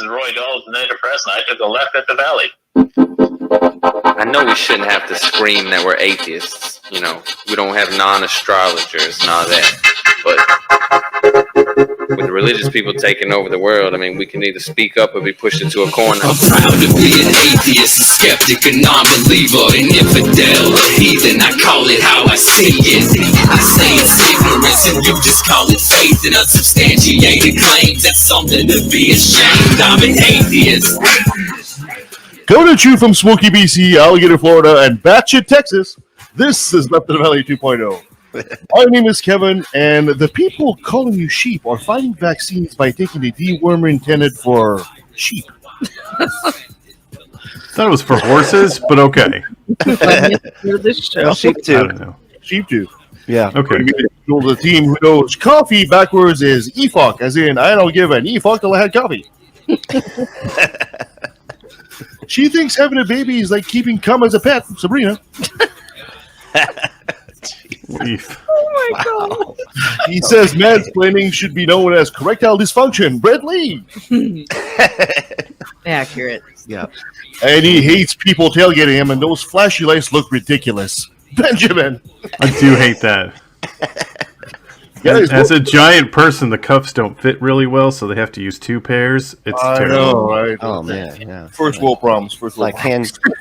is Roy Dalton, antidepressant. I took a left at the Valley. I know we shouldn't have to scream that we're atheists. You know, we don't have non-astrologers and all that. But with the religious people taking over the world, I mean, we can either speak up or be pushed into a corner. I'm proud to be an atheist, a skeptic, a non-believer, an infidel, a heathen. I call it how I see it. I say it's ignorance and you just call it faith and unsubstantiated claims. That's something to be ashamed. I'm an atheist. Coming at you from Smoky, BC, Alligator, Florida, and Batshit, Texas, this is Left of the Valley 2.0. My name is Kevin, and the people calling you sheep are fighting vaccines by taking the dewormer intended for sheep. Thought it was for horses, but okay. Well, sheep too. I don't know. Sheep too. Yeah. Okay. The team who knows coffee backwards is EFOC, as in I don't give an EFOC till I had coffee. She thinks having a baby is like keeping cum as a pet, Sabrina. Oh my God. He says mansplaining should be known as correctile dysfunction. Brett Lee. Accurate. Yeah. And he hates people tailgating him, and those flashy lights look ridiculous. Benjamin. I do hate that. As a giant person, the cuffs don't fit really well, so they have to use two pairs. It's terrible. Know, right? Oh man. Yeah. First world problems. First world Like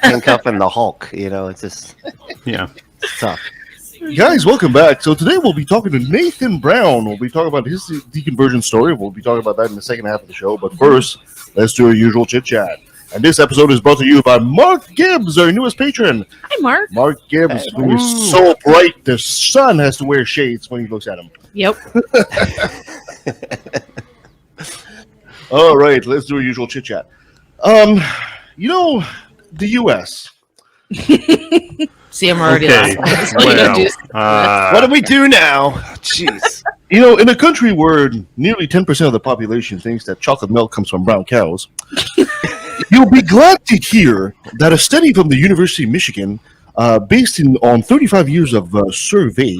handcuffing the Hulk. You know, it's just Yeah. tough. Guys, welcome back. So today we'll be talking to Nathan Brown. We'll be talking about his deconversion story. We'll be talking about that in the second half of the show. But first, let's do our usual chit-chat. And this episode is brought to you by Mark Gibbs, our newest patron. Hi, Mark. Mark Gibbs, who is so bright, the sun has to wear shades when he looks at him. Yep. All right, let's do our usual chit-chat. You know, the U.S. See, I'm already Okay. lost. Well, What do we do now? Jeez. You know, in a country where nearly 10% of the population thinks that chocolate milk comes from brown cows, you'll be glad to hear that a study from the University of Michigan, based on 35 years of survey,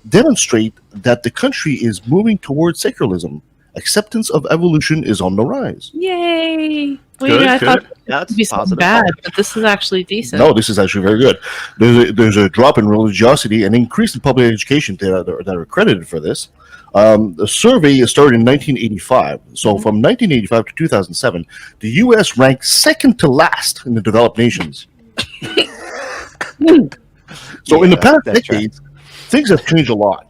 demonstrate that the country is moving towards secularism. Acceptance of evolution is on the rise. Yay. Wait, Good, I thought good. it would be something bad, but this is actually decent. No, this is actually very good. There's a drop in religiosity and increase in public education that are credited for this. The survey started in 1985. So from 1985 to 2007, the U.S. ranked second to last in the developed nations. So in the past decades, things have changed a lot.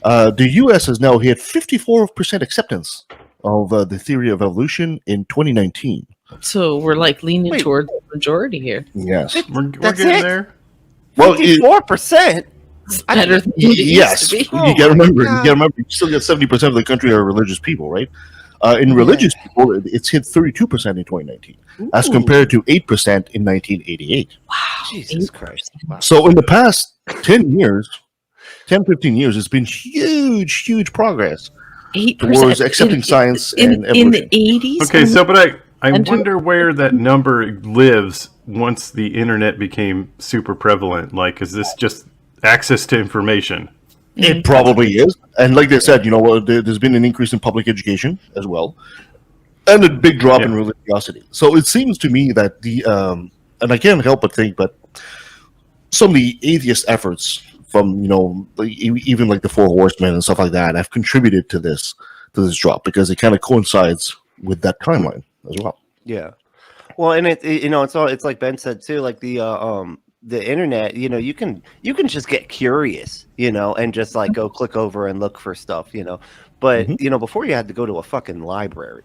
The U.S. has now hit 54% acceptance of the theory of evolution in 2019. So we're like leaning towards the majority here. Yes. we're That's getting it? there. Well, 54%. It's better than it yes. used to You be. got to remember. You still get 70% of the country are religious people, right? In religious people, it's hit 32% in 2019, as compared to 8% in 1988. Wow. Jesus Christ. Wow. So in the past 10 years, 10, 15 years, it's been huge progress 8% towards accepting science and in the evolution. 80s. Okay, so but I And to- wonder where that number lives once the internet became super prevalent. Like, is this just access to information? It probably is. And like they said, you know, there's been an increase in public education as well, and a big drop in religiosity. So it seems to me that and I can't help but think, but some of the atheist efforts from, you know, even like the Four Horsemen and stuff like that have contributed to this drop, because it kind of coincides with that timeline as well. Yeah. Well, and it you know, it's like Ben said too, like the internet, you know, you can just get curious, you know, and just like go click over and look for stuff, you know. But you know, before you had to go to a fucking library,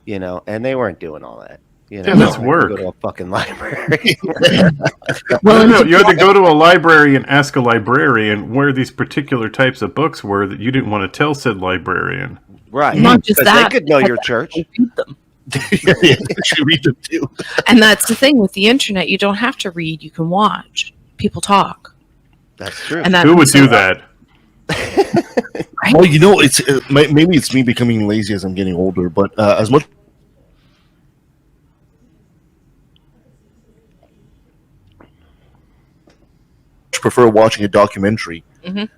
you know, and they weren't doing all that. You know, Yeah, that's You had to work. Go to a fucking library. Well, no, you had to go to a library and ask a librarian where these particular types of books were that you didn't want to tell said librarian. Right. Not just 'Cause that, they could know but your church. read them. They actually read them too. And that's the thing with the internet. You don't have to read. You can watch. People talk. That's true. And that Who would do that? Well, you know, it's maybe it's me becoming lazy as I'm getting older, but as much prefer watching a documentary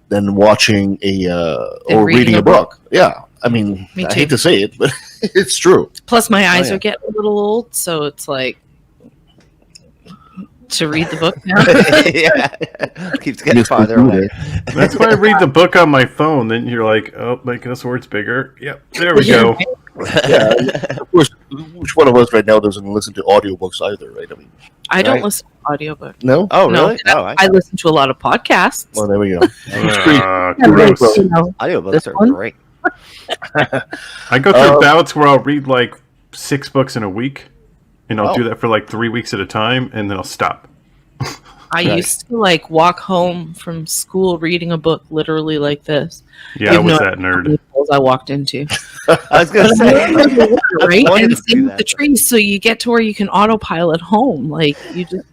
than watching or reading a book. Yeah, I mean, Me I too. hate to say it, but it's true. Plus, my eyes yeah. are getting a little old, so it's like to read the book now. Yeah, keeps getting Mr. farther away. Buddha. That's why I read the book on my phone. Then you're like, oh, making this words bigger. Yep, there we go. Yeah, of course. Which one of us right now doesn't listen to audiobooks either, right? I mean, I don't Right. listen to audiobooks. no. Oh, No, really? Oh, I listen to a lot of podcasts. Well, there we go. It's pretty- Gross. You know, audiobooks This are one? great. I go through bouts where I'll read like 6 books in a week, and I'll Oh. do that for like 3 weeks at a time, and then I'll stop. I Right. used to like walk home from school reading a book literally like this. Yeah, I You've was no that idea how nerd. many holes I walked into. I was gonna say. Right? wanted And to the do same with that. the trees, so you get to where you can autopilot home. Like you just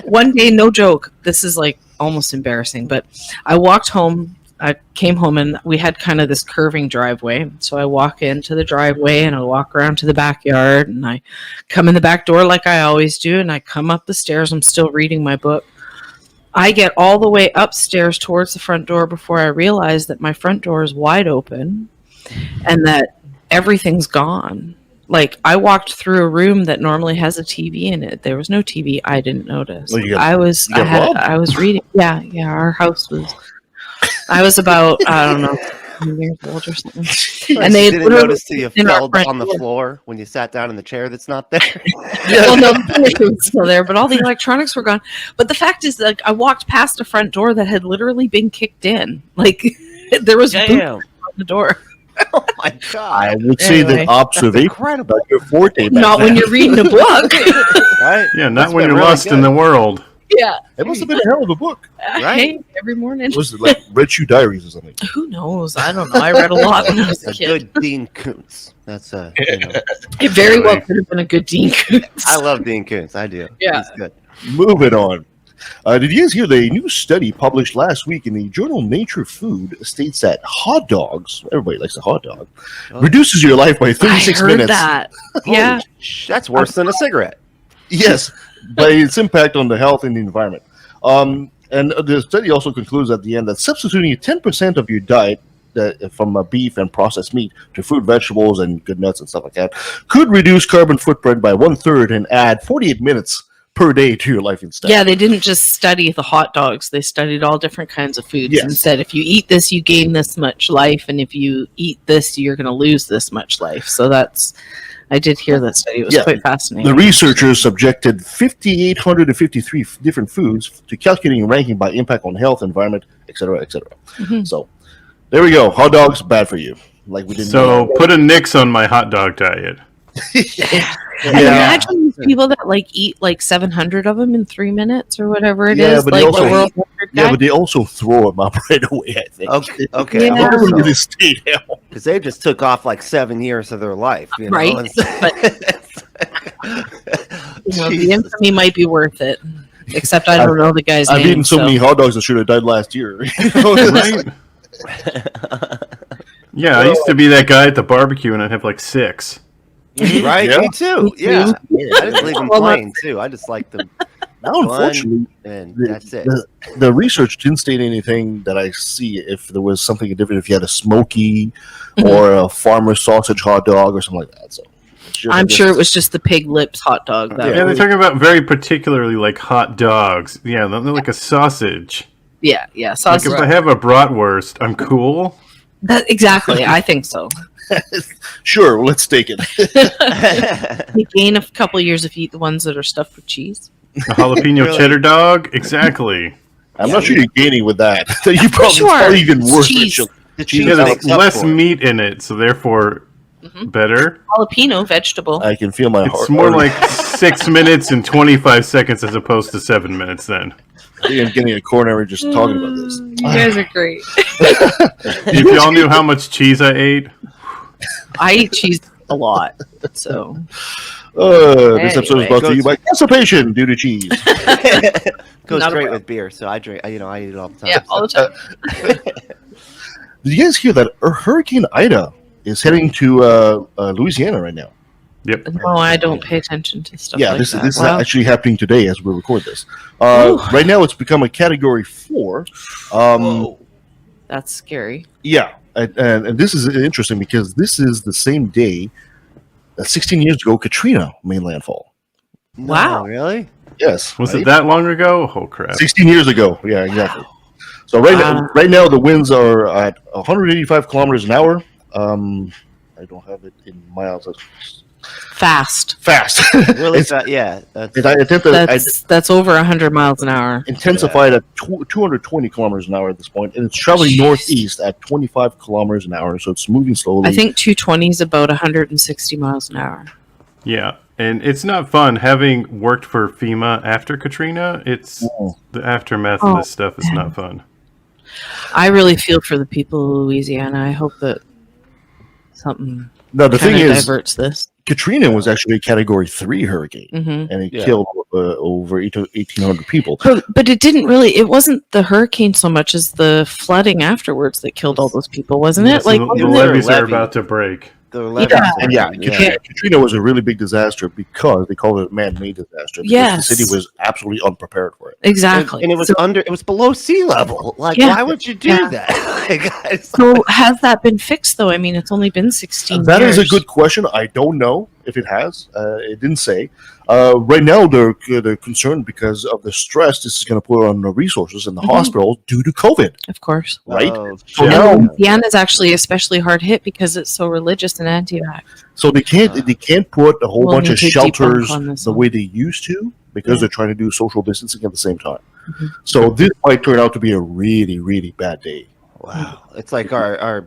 one day, no joke. This is like almost embarrassing, but I walked home. I came home and we had kind of this curving driveway. So I walk into the driveway and I walk around to the backyard and I come in the back door like I always do. And I come up the stairs. I'm still reading my book. I get all the way upstairs towards the front door before I realize that my front door is wide open and that everything's gone. Like I walked through a room that normally has a TV in it. There was no TV. I didn't notice. Well, you got- I was robbed? I was reading. Yeah, our house was. I was about I don't know 10 years old or something. And they didn't literally notice till you in our fell front on the door. floor when you sat down in the chair that's not there. Well, no, the furniture was still there, but all the electronics were gone. But the fact is, like, I walked past a front door that had literally been kicked in. Like, there was boots Damn! on the door. Oh my god! I would say Anyway. that observation Incredible, about your forte back Not when then. you're reading a book. right? Yeah, not That's when been you're really lost in good. the world. Yeah. It must have been a hell of a book. Right. Hey, every morning. Was it like Red Shoe Diaries or something? Who knows? I don't know. I read a lot when I was a A kid. good Dean Koontz. That's you know, It very well could have been a good Dean Koontz. I love Dean Koontz. I do. Yeah. He's good. Moving on. Did you guys hear the new study published last week in the journal Nature Food states that hot dogs, everybody likes a hot dog, Oh. reduces your life by I 36 heard minutes. that. Holy Yeah. that's worse than a cigarette. Yes, by its impact on the health and the environment. And the study also concludes at the end that substituting 10% of your diet from beef and processed meat to fruit, vegetables, and good nuts and stuff like that could reduce carbon footprint by 1/3 and add 48 minutes per day to your life instead. Yeah, they didn't just study the hot dogs. They studied all different kinds of foods Yes. and said if you eat this, you gain this much life, and if you eat this, you're going to lose this much life. So that's, I did hear that study. It was Yeah. quite fascinating. The researchers subjected 5,853 different foods to calculating and ranking by impact on health, environment, etc., etc. Mhm. So there we go. Hot dogs bad for you. Like we didn't. So put a nix on my hot dog diet. And imagine these people that like eat like 700 of them in 3 minutes or whatever it Yeah, is. but they Like also- the world record Yeah, guy. but they also throw them up right away. I think. Okay. Okay. They Yeah. don't really stay down. Because they just took off like 7 years of their life. You know? Right, You know, the Jesus. infamy might be worth it. Except I don't know the guy's I've name. eaten so many hot dogs that should have died last year. You know? Right? Yeah, I used to be that guy at the barbecue, and I'd have like 6. Right? Yeah. Me too. Me Yeah. too. I just leave them Well, plain too. I just like them, Now, unfortunately, and the, that's it. the research didn't state anything that I see if there was something different, if you had a smoky or a farmer sausage hot dog or something like that. So I'm sure it was just the pig lips hot dog. That Yeah, they're talking about very particularly like hot dogs. Yeah, they're like a sausage. yeah. Like Sausage. if I have a bratwurst, I'm cool. That, exactly. I think so. Sure, let's take it. You gain a couple of years if you eat the ones that are stuffed with cheese. A jalapeno Really? cheddar dog? Exactly. I'm not sure you're gaining with that. You probably, it's Sure. probably even worse. than Cheese. chili. The cheese cheese Yeah, there's makes up less for it. meat in it, so therefore better. Jalapeno vegetable. I can feel my heart. It's more like 6 minutes and 25 seconds as opposed to 7 minutes then. I think I'm getting a coronary just talking about this. You guys are great. If y'all knew how much cheese I ate, I eat cheese a lot. So This episode is Anyway. brought to you by constipation due to cheese. Goes Not a great problem. with beer, so I drink. I eat it all the time. yeah, all the time. Did you guys hear that Hurricane Ida is heading to Louisiana right now? yep. No, I don't pay attention to stuff Yeah, like this that. is Wow. actually happening today as we record this. Ooh. Right now, it's become a Category 4. Whoa. That's scary. Yeah, and this is interesting because this is the same day that 16 years ago Katrina made landfall. Wow. Really? Yes. Was right? it that long ago? Oh crap! 16 years ago. Yeah, exactly. So right now the winds are at 185 kilometers an hour. I don't have it in miles. Fast. Fast. Really? Yeah. That's over 100 miles an hour. Intensified at 220 kilometers an hour at this point, and it's traveling northeast at 25 kilometers an hour, so it's moving slowly. I think 220 is about 160 miles an hour. Yeah, and it's not fun having worked for FEMA after Katrina. It's the aftermath of this stuff is not fun. I really feel for the people of Louisiana. I hope that something No, the thing is, diverts this. Katrina was actually a Category 3 hurricane, Mm-hmm. and it killed over 1,800 people. But it didn't really. It wasn't the hurricane so much as the flooding afterwards that killed all those people, wasn't it? So Like the wasn't levees there- are about to break. Katrina was a really big disaster because they called it a man-made disaster. Because Yes. the city was absolutely unprepared for it. exactly. And it was it was below sea level. Like, Yeah. why would you do Yeah. that? Like, So has that been fixed though? I mean, it's only been 16 That years. is a good question. I don't know if it has. It didn't say. Right now, they're concerned because of the stress this is going to put on the resources in the hospital due to COVID. Of course. Right? oh, So shit. now- Louisiana is actually especially hard hit because it's so religious and anti-vax. So they can't put a whole We'll bunch need of to debunk shelters on this the one. way they used to because they're trying to do social distancing at the same time. Mhm. So this might turn out to be a really, really bad day. Wow. It's like our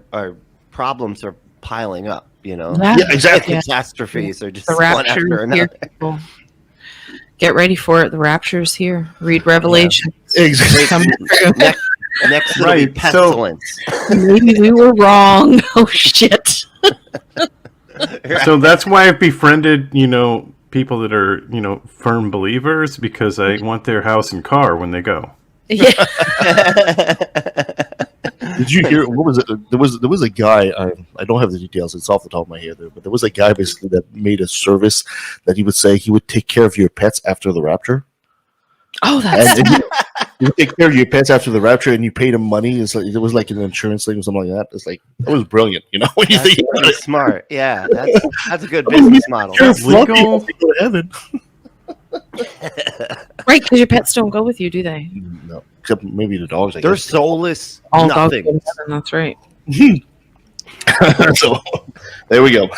problems are piling up, you know? Yeah, exactly. Catastrophes are just The one rapture after is another. here, people. Get ready for it. The rapture is here. Read Revelation. Exactly. Coming through. Next it'll be Right, so- pestilence. Maybe we were wrong. Oh shit. So that's why I've befriended, people that are, firm believers because I want their house and car when they go. Yeah. Did you hear? What was it? There was a guy. I don't have the details. It's off the top of my head there, but there was a guy basically that made a service that he would say he would take care of your pets after the rapture. Oh, that's And you take care of your pets after the rapture, and you paid him money. It was like an insurance thing or something like that. It's like that was brilliant, when you That's think about really it. smart. Yeah, that's a good business model. You're That's legal. lucky to go to heaven. right, because your pets don't go with you, do they? No, except maybe the dogs. I They're guess. soulless All dogs go to nothings. heaven, that's right. So there we go.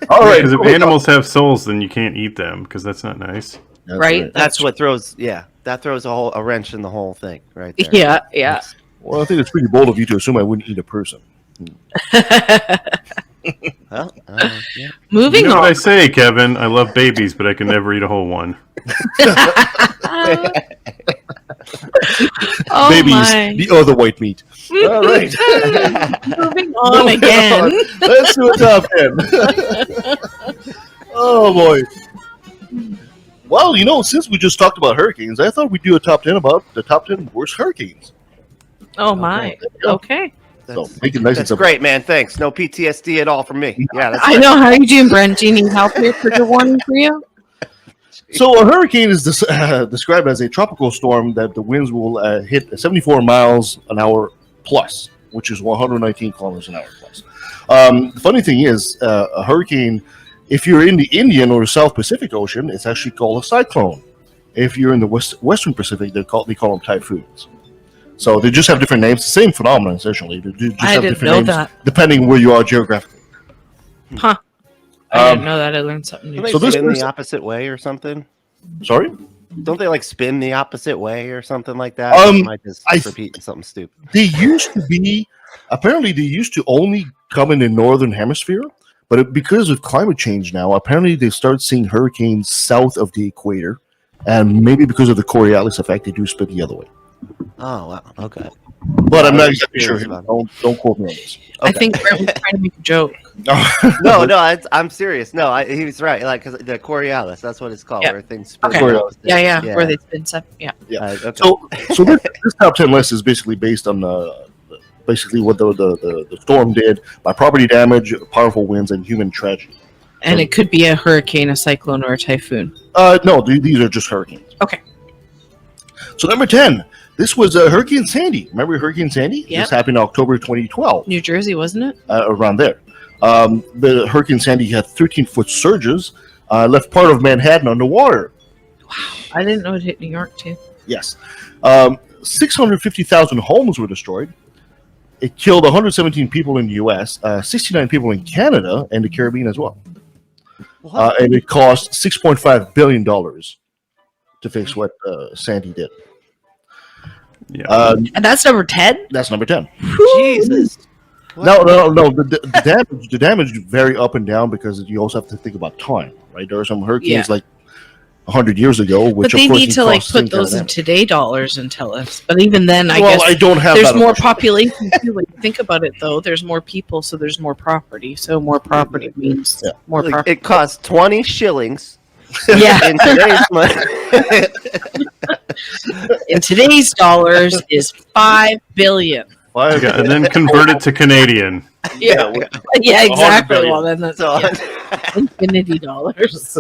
All right. Because if animals have souls, then you can't eat them because that's not nice. That's Right? That's what throws a wrench in the whole thing, right there. Yeah, yeah. Well, I think it's pretty bold of you to assume I wouldn't eat a person. Well, yeah. Moving You know on. what I say, Kevin? I love babies, but I can never eat a whole one. Oh Babies, my. the other white meat. All right. Moving on again. Let's do a top 10. Oh, boy. Well, since we just talked about hurricanes, I thought we'd do a top 10 about the top 10 worst hurricanes. Oh my. Okay. So make it nice and That's simple. great, man. Thanks. No PTSD at all from me. Yeah, that's I know. How are you doing, Brent? Do you need help here for your warning for you? So a hurricane is described as a tropical storm that the winds will hit 74 miles an hour plus, which is 119 kilometers an hour plus. The funny thing is, a hurricane, if you're in the Indian or South Pacific Ocean, it's actually called a cyclone. If you're in the Western Pacific, they call them typhoons. So they just have different names. The same phenomenon, essentially. They just I have didn't different know names that. depending where you are geographically. Huh. I didn't know that. I learned something Don't new. they So this spin person- the opposite way or something? Sorry? Don't they spin the opposite way or something like that? Um, Or am I just I- repeating something stupid? They used to be, apparently, they used to only come in the northern hemisphere, but because of climate change now, apparently they start seeing hurricanes south of the equator, and maybe because of the Coriolis effect, they do spin the other way. Oh wow. Okay. But I'm not exactly Curious sure. about it. Don't quote me on this. I think Brent was trying to make a joke. No, I'm serious. No, he was right. Because the Coriolis, that's what it's called. Yeah. Where things spin. Okay. Coriolis. Yeah. Where they spin stuff. Yeah. Okay. So this top 10 list is basically based on basically what the storm did by property damage, powerful winds, and human tragedy. And it could be a hurricane, a cyclone, or a typhoon. No, these are just hurricanes. Okay. So number 10, This was Hurricane Sandy. Remember Hurricane Sandy? Yep. This happened in October 2012, New Jersey, wasn't it? around there. The Hurricane Sandy had 13-foot surges, left part of Manhattan underwater. I didn't know it hit New York too. Yes. 650,000 homes were destroyed. It killed 117 people in the U.S., 69 people in Canada, and the Caribbean as well. And it cost $6.5 billion to fix what Sandy did. Yeah. And that's number 10? That's number 10. Jesus. No. The damage vary up and down because you also have to think about time, right? There are some hurricanes like 100 years ago, which But they of course need to like cost put things those like in that. today dollars and tell us. But even then, I Well, guess I don't have there's that more much. population too. When you think about it, though, there's more people, so there's more property. So more property means more Like, property. it costs 20 shillings Yeah, in today's money. in today's dollars is 5 billion. Five- Yeah, and then convert it to Canadian. Yeah, Yeah, exactly. billion. Well, then that's So, infinity dollars.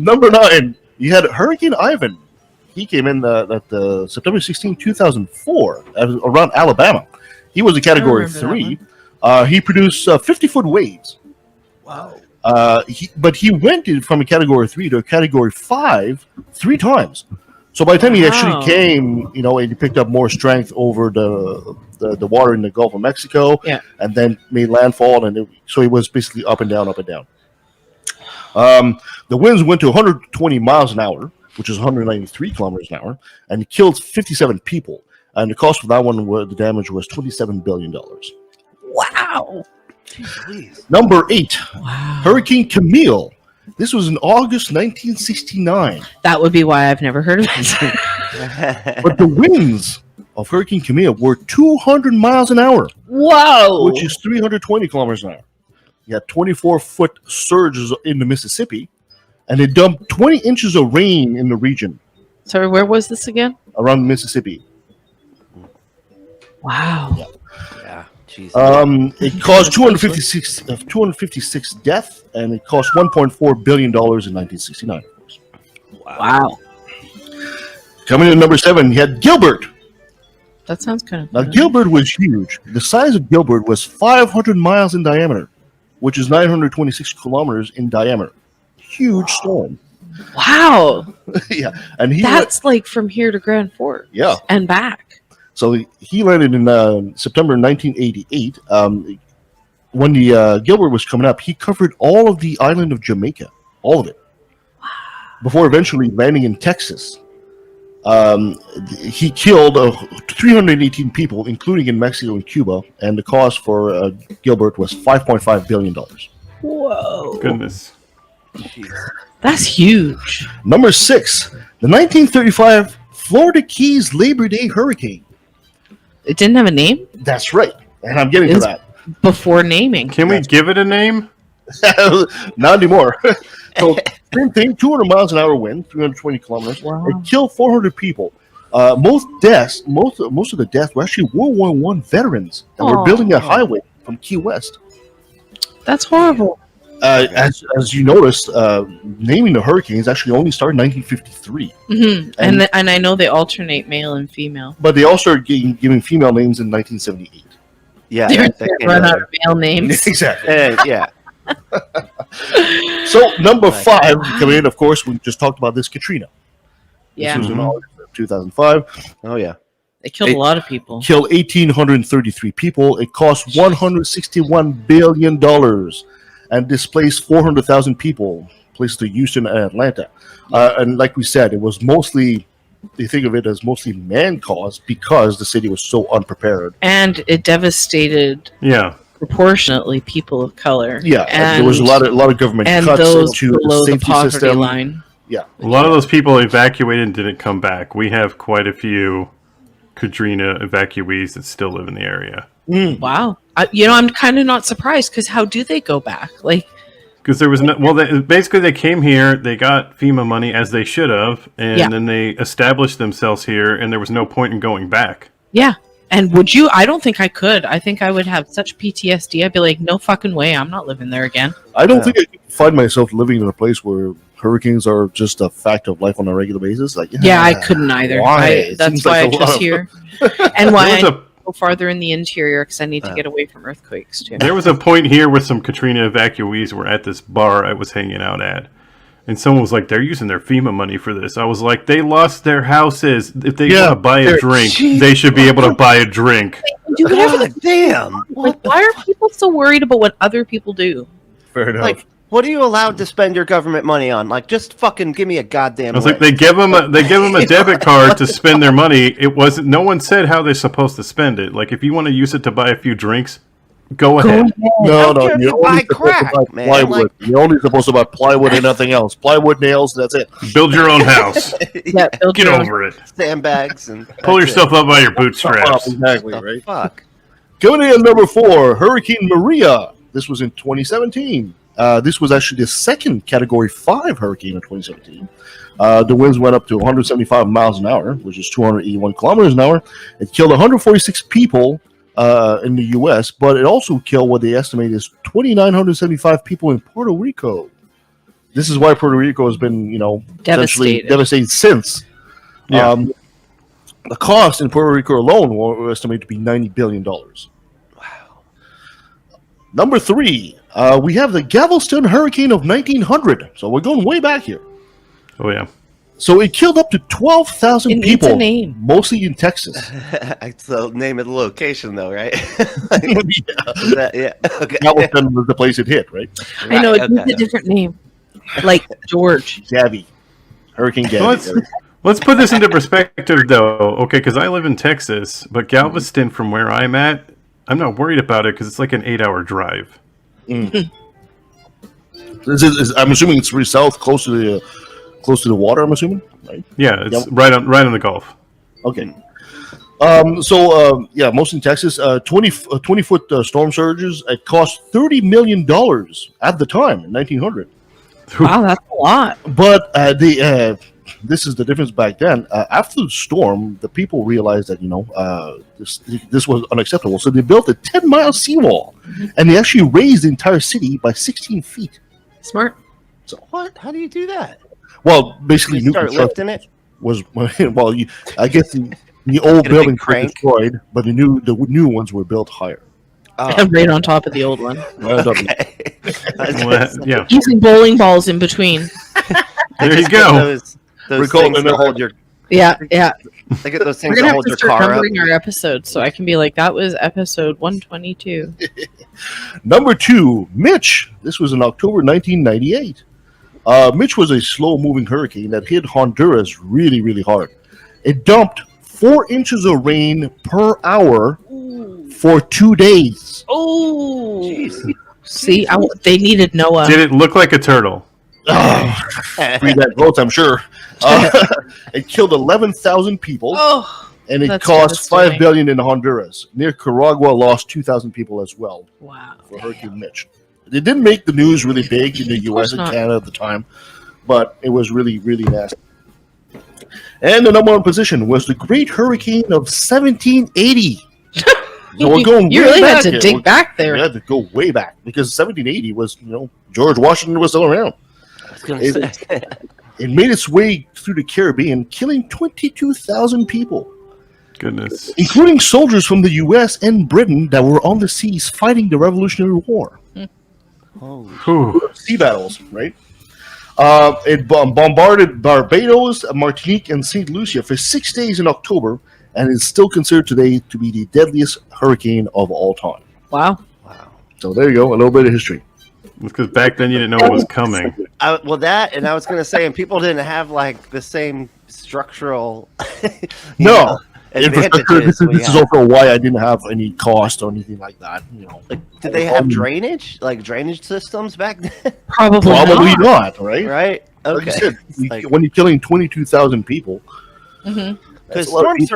Number 9, you had Hurricane Ivan. He came in at September 16, 2004, around Alabama. He was a Category remember 3. He produced 50-foot waves. wow. But he went from a Category 3 to a Category 5 3 times. So by the time he actually Wow. came, and he picked up more strength over the water in the Gulf of Mexico, Yeah. and then made landfall, so he was basically up and down, up and down. The winds went to 120 miles an hour, which is 193 kilometers an hour, and it killed 57 people. And the cost for that one, the damage was $27 billion. Wow. Please. Number 8, Wow. Hurricane Camille. This was in August 1969. That would be why I've never heard of it. But the winds of Hurricane Camille were 200 miles an hour, Whoa. which is 320 kilometers an hour. You had 24-foot surges in the Mississippi, and it dumped 20 inches of rain in the region Sorry, where was this again? around Mississippi. Wow. Yeah. Jesus. It caused 256 deaths, and it cost $1.4 billion in 1969. Wow. Coming in at number 7, you had Gilbert. That sounds kind of Now, fun. Gilbert was huge. The size of Gilbert was 500 miles in diameter, which is 926 kilometers in diameter. Huge storm. Wow. Yeah, and That's like from here to Grand Forks. Yeah. And back. So he landed in September 1988. When the Gilbert was coming up, he covered all of the island of Jamaica, all of it, before eventually landing in Texas. He killed 318 people, including in Mexico and Cuba, and the cost for Gilbert was $5.5 billion. Whoa. Goodness. That's huge. Number 6, the 1935 Florida Keys Labor Day hurricane. It didn't have a name That's right, and I'm getting to Is- that. before naming. Can we give it a name? Not anymore. So same thing, 200 miles an hour wind, 320 kilometers. Wow. It killed 400 people. Most of the deaths were actually World War I veterans that were building a highway from Key West. That's horrible. As you noticed, naming the hurricanes actually only started in 1953, Hmm. And I know they alternate male and female. but they all started giving female names in 1978. Yeah. They're that going to came run out later. of male names. Exactly. Yeah. So number Right. 5 coming in, of course, we just talked about this, Katrina. Yeah. This was in August of 2005. Oh yeah. They killed a lot of people. Killed 1,833 people. It cost $161 billion and displaced 400,000 people, places to Houston and Atlanta. And like we said, it was mostly, they think of it as mostly man-caused because the city was so unprepared. And it devastated Yeah. proportionately people of color. Yeah, and there was a lot of government and cuts those into below the the safety poverty system. line. Yeah, A lot of those people evacuated and didn't come back. We have quite a few Katrina evacuees that still live in the area. Wow. I'm kind of not surprised because how do they go back? Like, Because there was no, basically they came here, they got FEMA money as they should have, and then they established themselves here, and there was no point in going back. yeah. And would you? I don't think I could. I think I would have such PTSD. I'd be like, no fucking way. I'm not living there again. I don't think I could find myself living in a place where hurricanes are just a fact of life on a regular basis? Like, Yeah, I couldn't either. Why? It That's seems why like I a lot just of- here, and why There I was a- go farther in the interior because I need to get away from earthquakes too. There was a point here where some Katrina evacuees were at this bar I was hanging out at. And someone was like, they're using their FEMA money for this. I was like, they lost their houses. If they want to buy a drink, they should be able to buy a drink. God damn! Like, why are people so worried about what other people do? Fair enough. Like, what are you allowed to spend your government money on? Like, just fucking give me a goddamn. I was like, list. they give them a debit card to spend their money. It wasn't. No one said how they're supposed to spend it. Like, if you want to use it to buy a few drinks, go ahead. no, don't care if you're you buy only supposed crack, to buy man, plywood. like- You're only supposed to buy plywood and nothing else. Plywood, nails, that's it. Build your own house. Yeah, build Get your own- over it. Sandbags and Pull that's yourself up by your Oh, bootstraps. exactly, it. right? Fuck. Coming in at number 4, Hurricane Maria. This was in 2017. This was actually the second Category 5 hurricane in 2017. The winds went up to 175 miles an hour, which is 281 kilometers an hour. It killed 146 people in the U.S., but it also killed what they estimate is 2,975 people in Puerto Rico. This is why Puerto Rico has been, essentially devastated since. Yeah. The cost in Puerto Rico alone were estimated to be $90 billion. Wow. Number 3, we have the Galveston hurricane of 1900. So we're going way back here. Oh yeah. So it killed up to 12,000 It needs people, a name. mostly in Texas. It's the name of the location, though, right? Yeah. Yeah. Okay. Galveston was the place it hit, right? I know Right, it needs okay. a different name, like George. Gabby. Hurricane Gabby. Let's put this into perspective, though. Okay, because I live in Texas, but Galveston, from where I'm at, I'm not worried about it because it's like an 8-hour drive. I'm assuming it's really south, close to the water. I'm assuming, right? Yeah, it's Yep. right on the Gulf. Okay. Mostly in Texas, 20-foot storm surges. It cost $30 million at the time in 1900. Wow, that's a lot. But this is the difference back then. After the storm, the people realized that this was unacceptable. So they built a 10-mile seawall, and they actually raised the entire city by 16 feet. Smart. So, What? How do you do that? well, basically, You new start construction lifting it? was I guess the old Get a big buildings were crank? destroyed, but the new ones were built higher. Oh, Right on top of the old one. okay. Well, yeah, Using bowling balls in between. there you go. Those Recall things to another- hold your. Yeah. They get those We're things gonna to have hold to your start car up. numbering our episodes so I can be like, that was episode 122. Number 2, Mitch. This was in October 1998. Mitch was a slow-moving hurricane that hit Honduras really, really hard. It dumped 4 inches of rain per hour for 2 days. Oh, Jeez. see, they needed Noah. Did it look like a turtle? Free that votes, I'm sure. It killed 11,000 people, Oh, and it that's cost $5 devastating. billion in Honduras. Near Nicaragua lost 2,000 people as well wow. for Hurricane Mitch. It didn't make the news really big in the course U.S. and not. Canada at the time, but it was really, really nasty. And the number 1 position was the Great Hurricane of 1780. So we're going You way really back had to here. dig back there. We had to go way back because 1780 was, George Washington was still around. I was gonna say. It made its way through the Caribbean, killing 22,000 people, Goodness. including soldiers from the U.S. and Britain that were on the seas fighting the Revolutionary War. Holy Whew. Sea battles, right? It bombarded Barbados, Martinique, and St. Lucia for 6 days in October, and is still considered today to be the deadliest hurricane of all time. Wow. wow. So there you go, a little bit of history. Because back then you didn't know what was coming. I was gonna say, and people didn't have like the same structural. No. Infrastructure. advantages This we is have. also why I didn't have any cost or anything like that. Like, did they have drainage, like drainage systems back then? Probably Probably not. not, right? Right. Like Okay. I said, It's like- when you're killing 22,000 people, Mhm. Because that's a lot of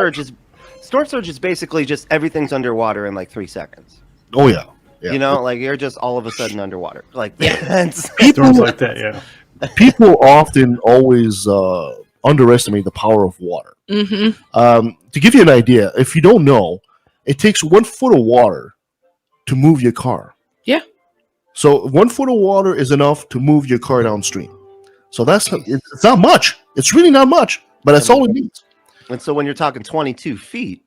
storm surge is basically just everything's underwater in like 3 seconds. oh yeah, yeah. Like you're just all of a sudden underwater. Like that's Storms like that, yeah. People often always underestimate the power of water. Mm-hmm. To give you an idea, if you don't know, it takes 1 foot of water to move your car. Yeah. So 1 foot of water is enough to move your car downstream. So it's not much. It's really not much, but that's all it needs. And so when you're talking 22 feet,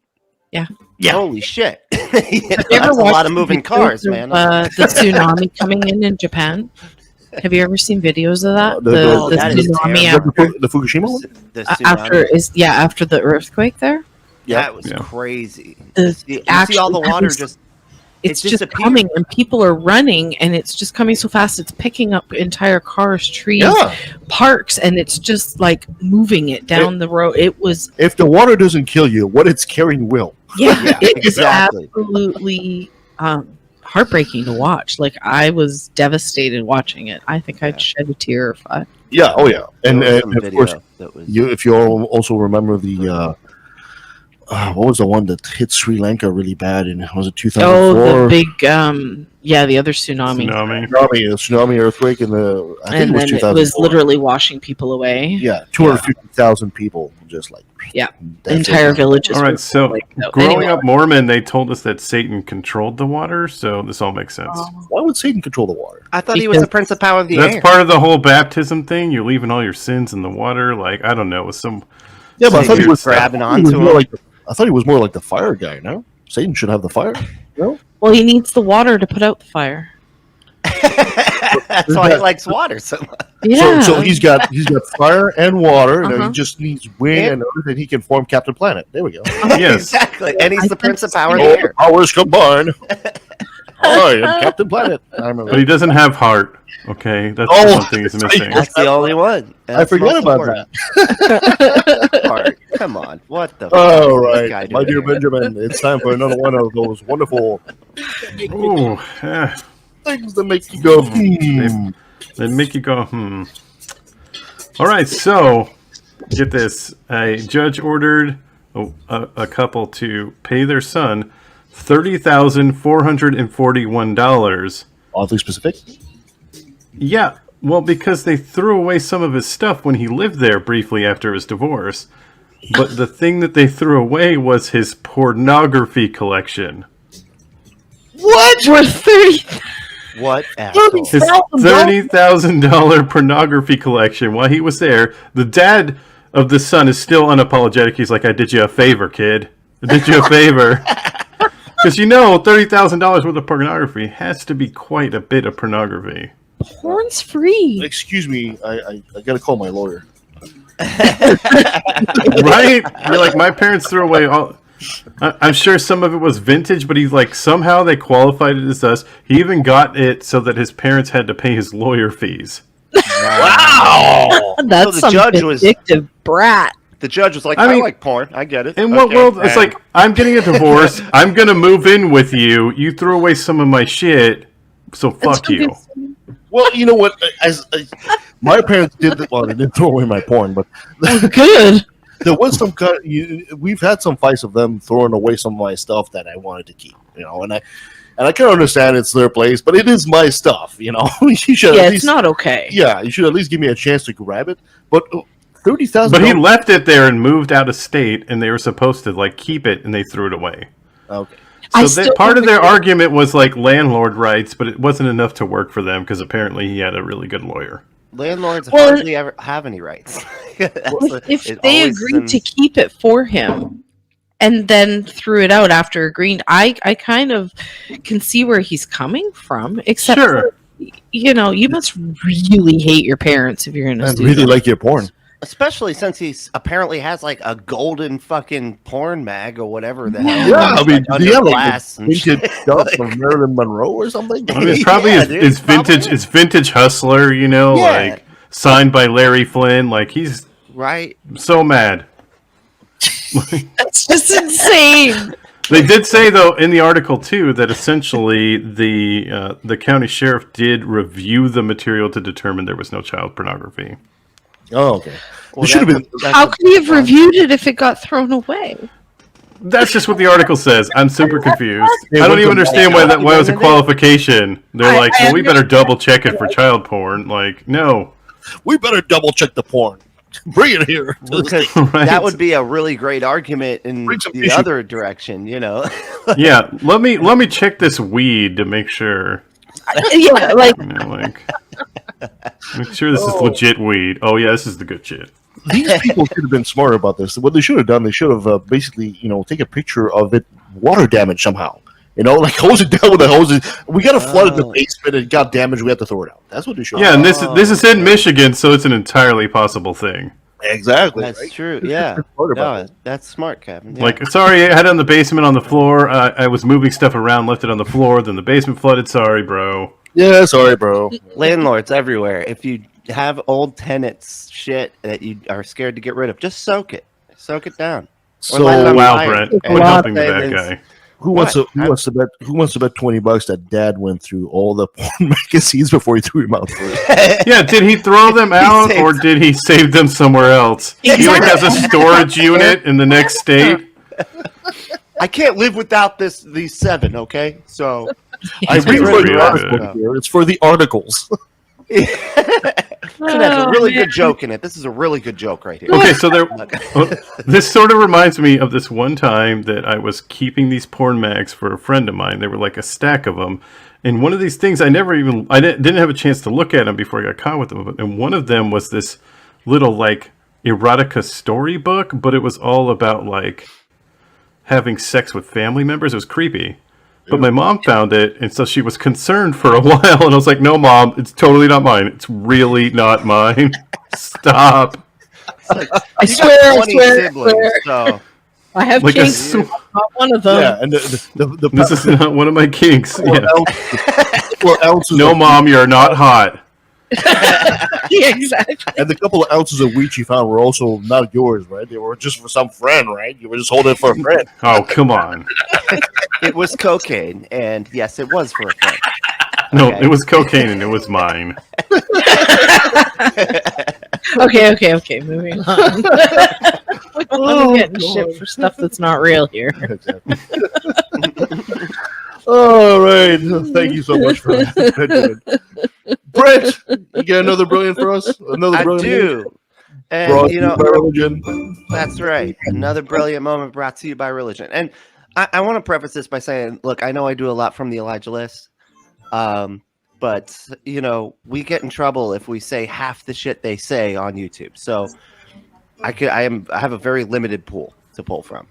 Yeah. holy shit, Have you ever that's a lot watched of moving videos cars, of, man. the tsunami coming in Japan. Have you ever seen videos of that? The that is tsunami terrible. after, The Fukushima one? The tsunami, after the earthquake there. that was Yeah. crazy. The You actually see all the that water was- just It's it just disappeared. coming, and people are running, and it's just coming so fast. It's picking up entire cars, trees, Yeah. parks, and it's just like moving it down the road. It was If the water doesn't kill you, what it's carrying will. Yeah, it was exactly. absolutely heartbreaking to watch. Like, I was devastated watching it. I think I'd shed a tear if I. Yeah, oh yeah. And, There was some and of video course, that was if you all also remember the what was the one that hit Sri Lanka really bad in, was it 2004? Oh, the big the other tsunami. Tsunami earthquake in the I think And it was then it 2004. was literally washing people away. Yeah, 250,000 people just like Yeah. that's Entire it. villages. All right, were so like, no. growing Anyway. up Mormon, they told us that Satan controlled the water, so this all makes sense. Why would Satan control the water? I thought he was the prince of power of the That's air. part of the whole baptism thing. You're leaving all your sins in the water. Like, I don't know, with some. Yeah, but I thought he was grabbing I thought he was onto more him. like I thought he was more like the fire guy. No, Satan should have the fire. No, Well, he needs the water to put out the fire. That's why he likes water so much. Yeah. so he's got fire and water, and Uh-huh. he just needs wind and earth, and he can form Captain Planet. There we go. Yes. Exactly. And he's I the prince of think power of so. the All air. powers combined. I am Captain Planet. I remember. But he doesn't have heart. Okay, that's Oh, the one thing he's that's right. missing. That's the only one. I That's forgot most about important that. part. Come on. What the All fuck is this guy right, my doing dear here? Benjamin, it's time for another one of those wonderful Ooh, yeah. things that make you go, hmm. They make you go, hmm. All right, so get this. A judge ordered a couple to pay their son $30,441. Oddly specific. Yeah, well, because they threw away some of his stuff when he lived there briefly after his divorce. But the thing that they threw away was his pornography collection. what? We're 30. What asshole? His $30,000 pornography collection while he was there. The dad of the son is still unapologetic. He's like, I did you a favor, kid. I did you a favor. Because $30,000 worth of pornography has to be quite a bit of pornography. Porn's free. Excuse me, I gotta call my lawyer. Right? You're like, my parents threw away all. I'm sure some of it was vintage, but he's like, somehow they qualified it as us. He even got it so that his parents had to pay his lawyer fees. Wow. That's So the some judge was- vindictive brat. The judge was like, I I, mean, like porn. I get it. In what Okay, world? It's and- like, I'm getting a divorce. I'm going to move in with you. You threw away some of my shit, so fuck you. Well, you know what? As my parents did, well, they didn't throw away my porn, but Good. there was some kind. We've had some fights of them throwing away some of my stuff that I wanted to keep. You know, and I can understand it's their place, but it is my stuff. You know, you should Yeah, at it's least, not okay. Yeah, you should at least give me a chance to grab it. But $30,000. But he left it there and moved out of state, and they were supposed to like keep it, and they threw it away. Okay. I So still part of their remember- argument was like landlord rights, but it wasn't enough to work for them because apparently he had a really good lawyer. landlords Well- hardly ever have any rights. If It they always agreed to seems- keep it for him and then threw it out after agreeing, I kind of can see where he's coming from. Except, Sure. for, you know, you must really hate your parents if you're going to And do really that. like your porn. Especially since he apparently has like a golden fucking porn mag or whatever the Yeah. hell. Yeah, I It's, mean, like, do under you have like glass and vintage shit. stuff from Marilyn Monroe or something? I mean, it's probably Yeah, his, dude, his probably vintage, is. his vintage hustler, you know, Yeah. like signed by Larry Flynn. Like he's Right? so mad. That's just insane. They did say though in the article too that essentially the county sheriff did review the material to determine there was no child pornography. Oh, okay. Well, It should have been. How could he have reviewed it if it got thrown away? That's just what the article says. I'm super confused. Yeah, I don't what's even the- understand why it was a I- qualification. They're I- like, I well, we better double check it for child porn. Like, no. We better double check the porn. Bring it here. Because Right. that would be a really great argument in Bring some the tissue. other direction, you know. Yeah, let me check this weed to make sure. Yeah, like You know, like Make sure this is legit weed. Oh yeah, this is the good shit. These people should have been smart about this. What they should have done, they should have basically, take a picture of it, water damage somehow. Like hose it down with a hose. We got to flood the basement. It got damaged. We have to throw it out. That's what they should. Yeah, and this is in Michigan, so it's an entirely possible thing. Exactly. That's right? true. Yeah. No, that's smart, Kevin. Yeah. Like, sorry, I had it on the basement on the floor. I was moving stuff around, left it on the floor. Then the basement flooded. Sorry, bro. Yeah, sorry, bro. Landlords everywhere. If you have old tenants shit that you are scared to get rid of, just soak it down. So light it on Wow, fire. Brent, And quit helping the say bad it's- guy. who wants to bet $20 that Dad went through all the porn magazines before he threw him out first? Yeah, did he throw them out or did he save them somewhere else? He has a storage unit in the next state. I can't live without these 7. Okay, so I read really for the good. article here. It's for the articles. it has a really good joke in it. This is a really good joke right here. Okay, so this sort of reminds me of this one time that I was keeping these porn mags for a friend of mine. They were like a stack of them. And one of these things, I didn't have a chance to look at them before I got caught with them. And one of them was this little like erotica storybook, but it was all about like having sex with family members. It was creepy. But my mom found it, and so she was concerned for a while. And I was like, "No, Mom, it's totally not mine. It's really not mine. Stop." I swear, siblings, so I have Like kinks. Not one of them. Yeah, and the This is not one of my kinks. Yeah. couple of ounces No, of, Mom, you're not hot. Yeah, exactly. and the couple of ounces of weed you found were also not yours, right? They were just for some friend, right? You were just holding it for a friend. Oh, come on. it was cocaine, and yes, it was for a friend. No, Okay. it was cocaine and it was mine. Okay. Moving on. I'm getting shit for stuff that's not real here. All right. Thank you so much for that. Brett, you got another brilliant for us? Another I brilliant do. And, brought to you by religion. That's right. Another brilliant moment brought to you by religion. And I want to preface this by saying, look, I know I do a lot from the Elijah list. But, we get in trouble if we say half the shit they say on YouTube. So I have a very limited pool to pull from.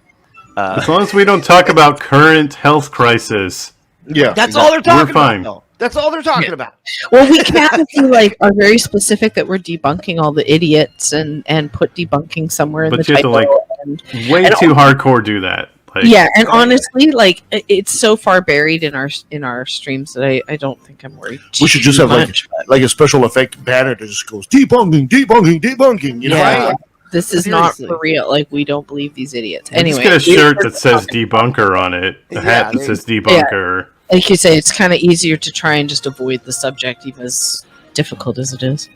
As long as we don't talk about current health crisis. Yeah. That's all they're talking We're fine. about. Though. That's all they're talking about. Well, we can if we are very specific that we're debunking all the idiots and put debunking somewhere in But the you have to, title. like, Way too hardcore do that. Like, Yeah, and honestly, it's so far buried in our streams that I don't think I'm worried. We should just too have much. like a special effect banner that just goes debunking. You know? Yeah. Right? This is Seriously. not for real. Like, we don't believe these idiots. Just Anyway, get a shirt that says debunker on it. A hat that Yeah, says debunker. like you say, it's kind of easier to try and just avoid the subject, even as difficult as it is.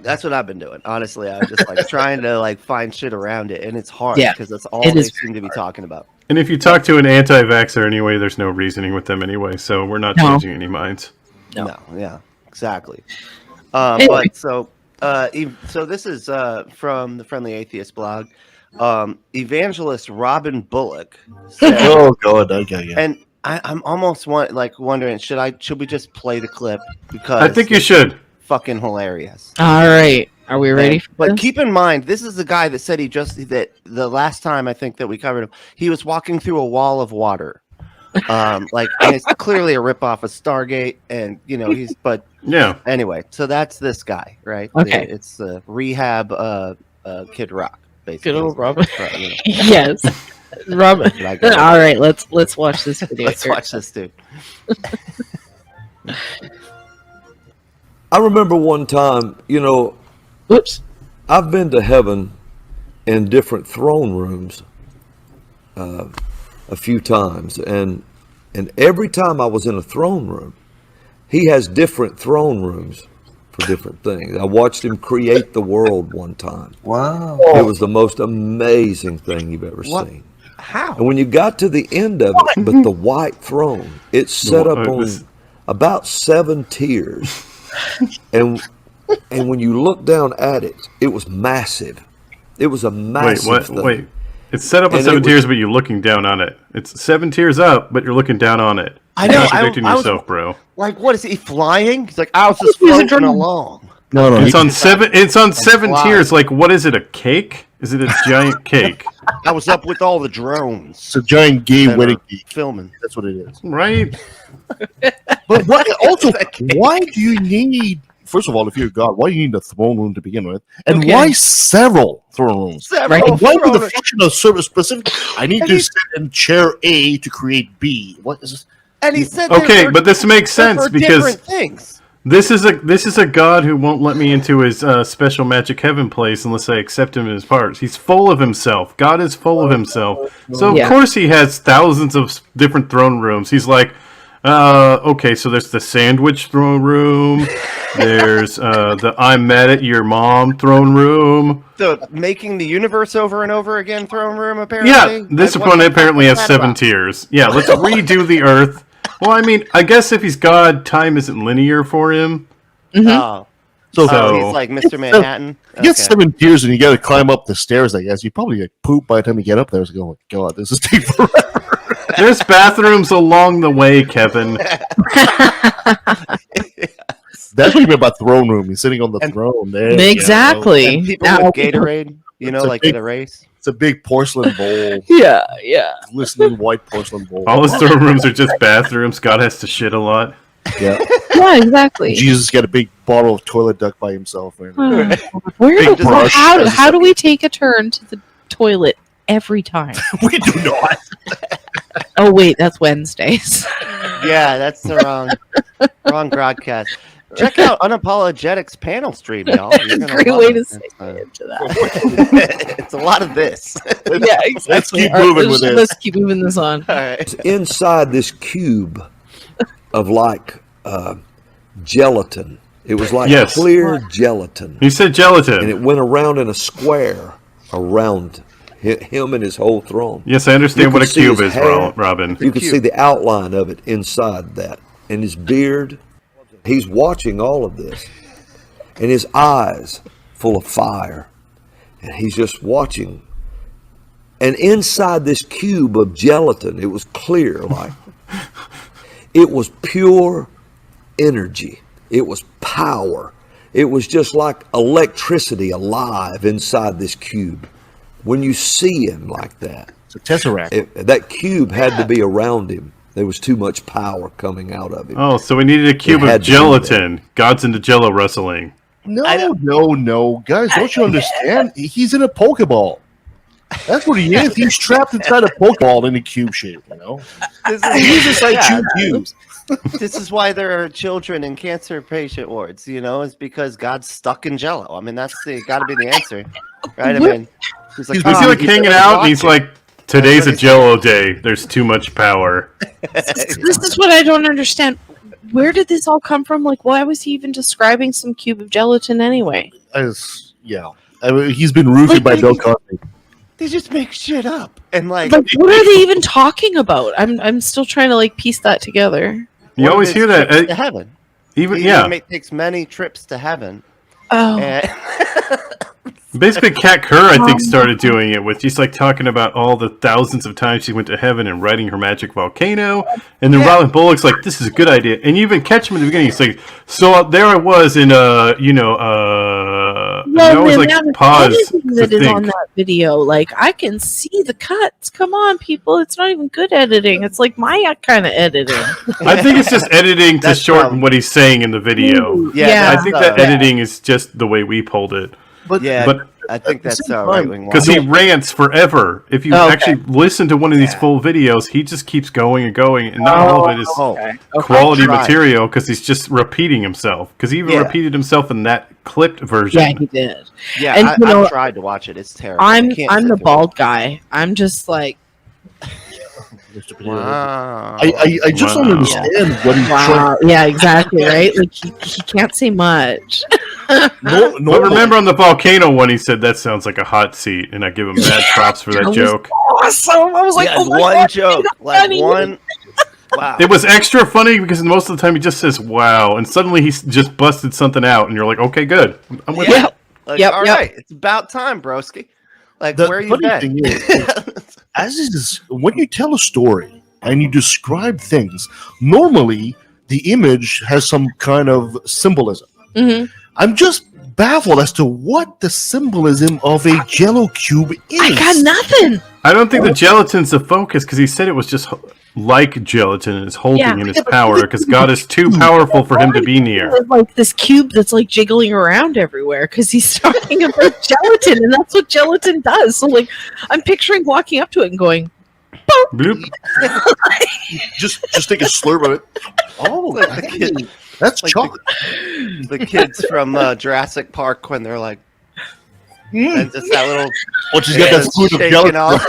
That's what I've been doing. Honestly, I'm just like trying to find shit around it, and it's hard Yeah, because that's all it they is seem to be talking about. And if you talk to an anti-vaxxer anyway, there's no reasoning with them anyway, so we're not No. changing any minds. No. Yeah, exactly. Anyway. But so this is from the Friendly Atheist blog. Evangelist Robin Bullock said, Oh God. Okay. Yeah. and I'm almost wondering should we just play the clip because I think you should. fucking hilarious. All right. Are we ready for But this? keep in mind, this is the guy that said that the last time I think that we covered him, he was walking through a wall of water. And it's clearly a ripoff of Stargate, and but Yeah. anyway, so that's this guy, right? Okay. It's the rehab Kid Rock, basically. Good old Robin. You know, Yes. Robin. like, All right, let's watch this video. let's here. watch this dude. I remember one time, Oops. I've been to heaven in different throne rooms a few times, and every time I was in a throne room, he has different throne rooms for different things. I watched him create the world one time. Wow. It was the most amazing thing you've ever What? seen. How? And when you got to the end of it, but the white throne, it's set up on about 7 tiers. And when you look down at it, it was massive. It was a massive thing. Wait. It's set up with And 7 it was- tiers, but you're looking down on it. It's 7 tiers up, but you're looking down on it. I know, You're contradicting I was- yourself, bro. Like, what is he flying? He's like, I was just He's a floating drone. along. No, It's on seven. It's on 7 fly. tiers. Like, what is it? A cake? Is it a giant cake? I was up with all the drones. It's a giant gay that wedding are cake. filming. That's what it is. Right? But what, also, why do you need? First of all, if you're God, why do you need a throne room to begin with? And Okay. why several throne rooms? Several And why would the thrones. function of service specific? I need And to he's- sit in chair A to create B. What is this? And he said, Okay, they're but this makes they're sense for because different things. this is a God who won't let me into his special magic heaven place unless I accept him in his parts. He's full of himself. God is full of himself. So of Yeah. course he has thousands of different throne rooms. He's like, okay, so there's the sandwich throne room. There's the I'm mad at your mom throne room. The making the universe over and over again throne room, apparently. Yeah, this Like, one what the apparently fuck has is that 7 about? tiers. Yeah, let's redo the Earth. Well, I mean, I guess if he's God, time isn't linear for him. Oh. So, So- He's like Mr. Manhattan. you get Okay. 7 tiers and you got to climb up the stairs. I guess you probably like poop by the time you get up there. It's going, oh, God, this is taking forever. There's bathrooms along the way, Kevin. That's what you meant by throne room. He's sitting on the And- throne there. Exactly. And people Now- with Gatorade, you know, It's a like big- in a race. It's a big porcelain bowl, Yeah, yeah. glistening white porcelain bowl. All his throne rooms are just bathrooms. God has to shit a lot. Yeah. Yeah, exactly. Jesus got a big bottle of toilet duck by himself. Man. Where Big do, brush. how do we take a turn to the toilet every time? We do not. Oh wait, that's Wednesdays. Yeah, that's the wrong broadcast. Check out Unapologetic's panel stream, y'all. You're gonna Great love way it. to say It's, into that. it's a lot of this. Yeah, exactly. Let's keep All right, moving with this. Let's keep moving this on. All right. Inside this cube of like gelatin. It was like Yes. clear gelatin. He said And gelatin. it went around in a square around him and his whole throne. Yes, I understand You what a can see cube his is, hair. Robin. You can see the outline of it inside that. And his beard. He's watching all of this. And his eyes full of fire. And he's just watching. And inside this cube of gelatin, it was clear, like it was pure energy. It was power. It was just like electricity alive inside this cube. When you see him like that, It's a tesseract. that cube had to be around him. There was too much power coming out of him. Oh, so we needed a cube had of to be gelatin. God's into jello wrestling. No, guys, don't you understand? He's in a Pokeball. That's what he is. He's trapped inside a Pokeball in a cube shape. You know, This he's is, inside yeah, two cubes. this is why there are children in cancer patient wards. You know, it's because God's stuck in Jello. I mean, that's got to be the answer, right? I mean, he's like, Is he like hanging out and he's watching. like, today's what a he's jello day. There's too much power. This is what I don't understand. Where did this all come from? Like, why was he even describing some cube of gelatin anyway? Yeah. I mean, he's been roofied by Bill Cosby. They just make shit up and like. Like, what are they even talking about? I'm still trying to like piece that together. You one of always his hear trips that. to heaven. Even He yeah. takes many trips to heaven. Oh, And Basically, Kat Kerr, I think, started doing it with. She's like talking about all the thousands of times she went to heaven and riding her magic volcano. And then Robin Bullock's like, "This is a good idea." And you even catch him in the beginning. He's like, "So there I was in and you always like pause that to is on think. that video. Like, I can see the cuts. Come on, people! It's not even good editing. It's like my kind of editing. I think it's just editing to That's shorten what he's saying in the video. Yeah, I think that editing is just the way we pulled it. yeah, But I think that's same time, right wing. because he rants forever. If you Oh, okay. actually listen to one of these full videos, he just keeps going and going, and not all of it is quality I tried. material because he's just repeating himself. Because he even Yeah. repeated himself in that clipped version. Yeah, he did. Yeah, And, you know, I've tried to watch it. It's terrible. I I'm can't I'm sit the through bald guy. I'm just like, it. Wow. I just don't Wow. understand what he's trying. wow, yeah, exactly, right? Like he can't say much. No, But remember on the volcano one, he said that sounds like a hot seat, and I give him mad props for that That was joke. Awesome! I was like, Yeah, oh my one God, joke, that's like funny. one. Wow. It was extra funny because most of the time he just says "wow," and suddenly he's just busted something out, and you're like, "Okay, good, I'm with Yeah. it." Like, Yep, all yep. right, it's about time, broski. Like, The where you funny been? thing is, as is, when you tell a story and you describe things, normally the image has some kind of symbolism. Mm-hmm. I'm just baffled as to what the symbolism of a Jello cube is. I got nothing. I don't think the gelatin's the focus because he said it was just like gelatin and is holding in his power because God is too powerful for him to be near. Like this cube that's like jiggling around everywhere because he's talking about gelatin, and that's what gelatin does. So like, I'm picturing walking up to it and going, Bloop. just take a slurp of it. Oh, Like the kid, that's like chocolate. the kids from Jurassic Park when they're like, and just that little. Well, she's got that hands spoon of shaking gelatin off.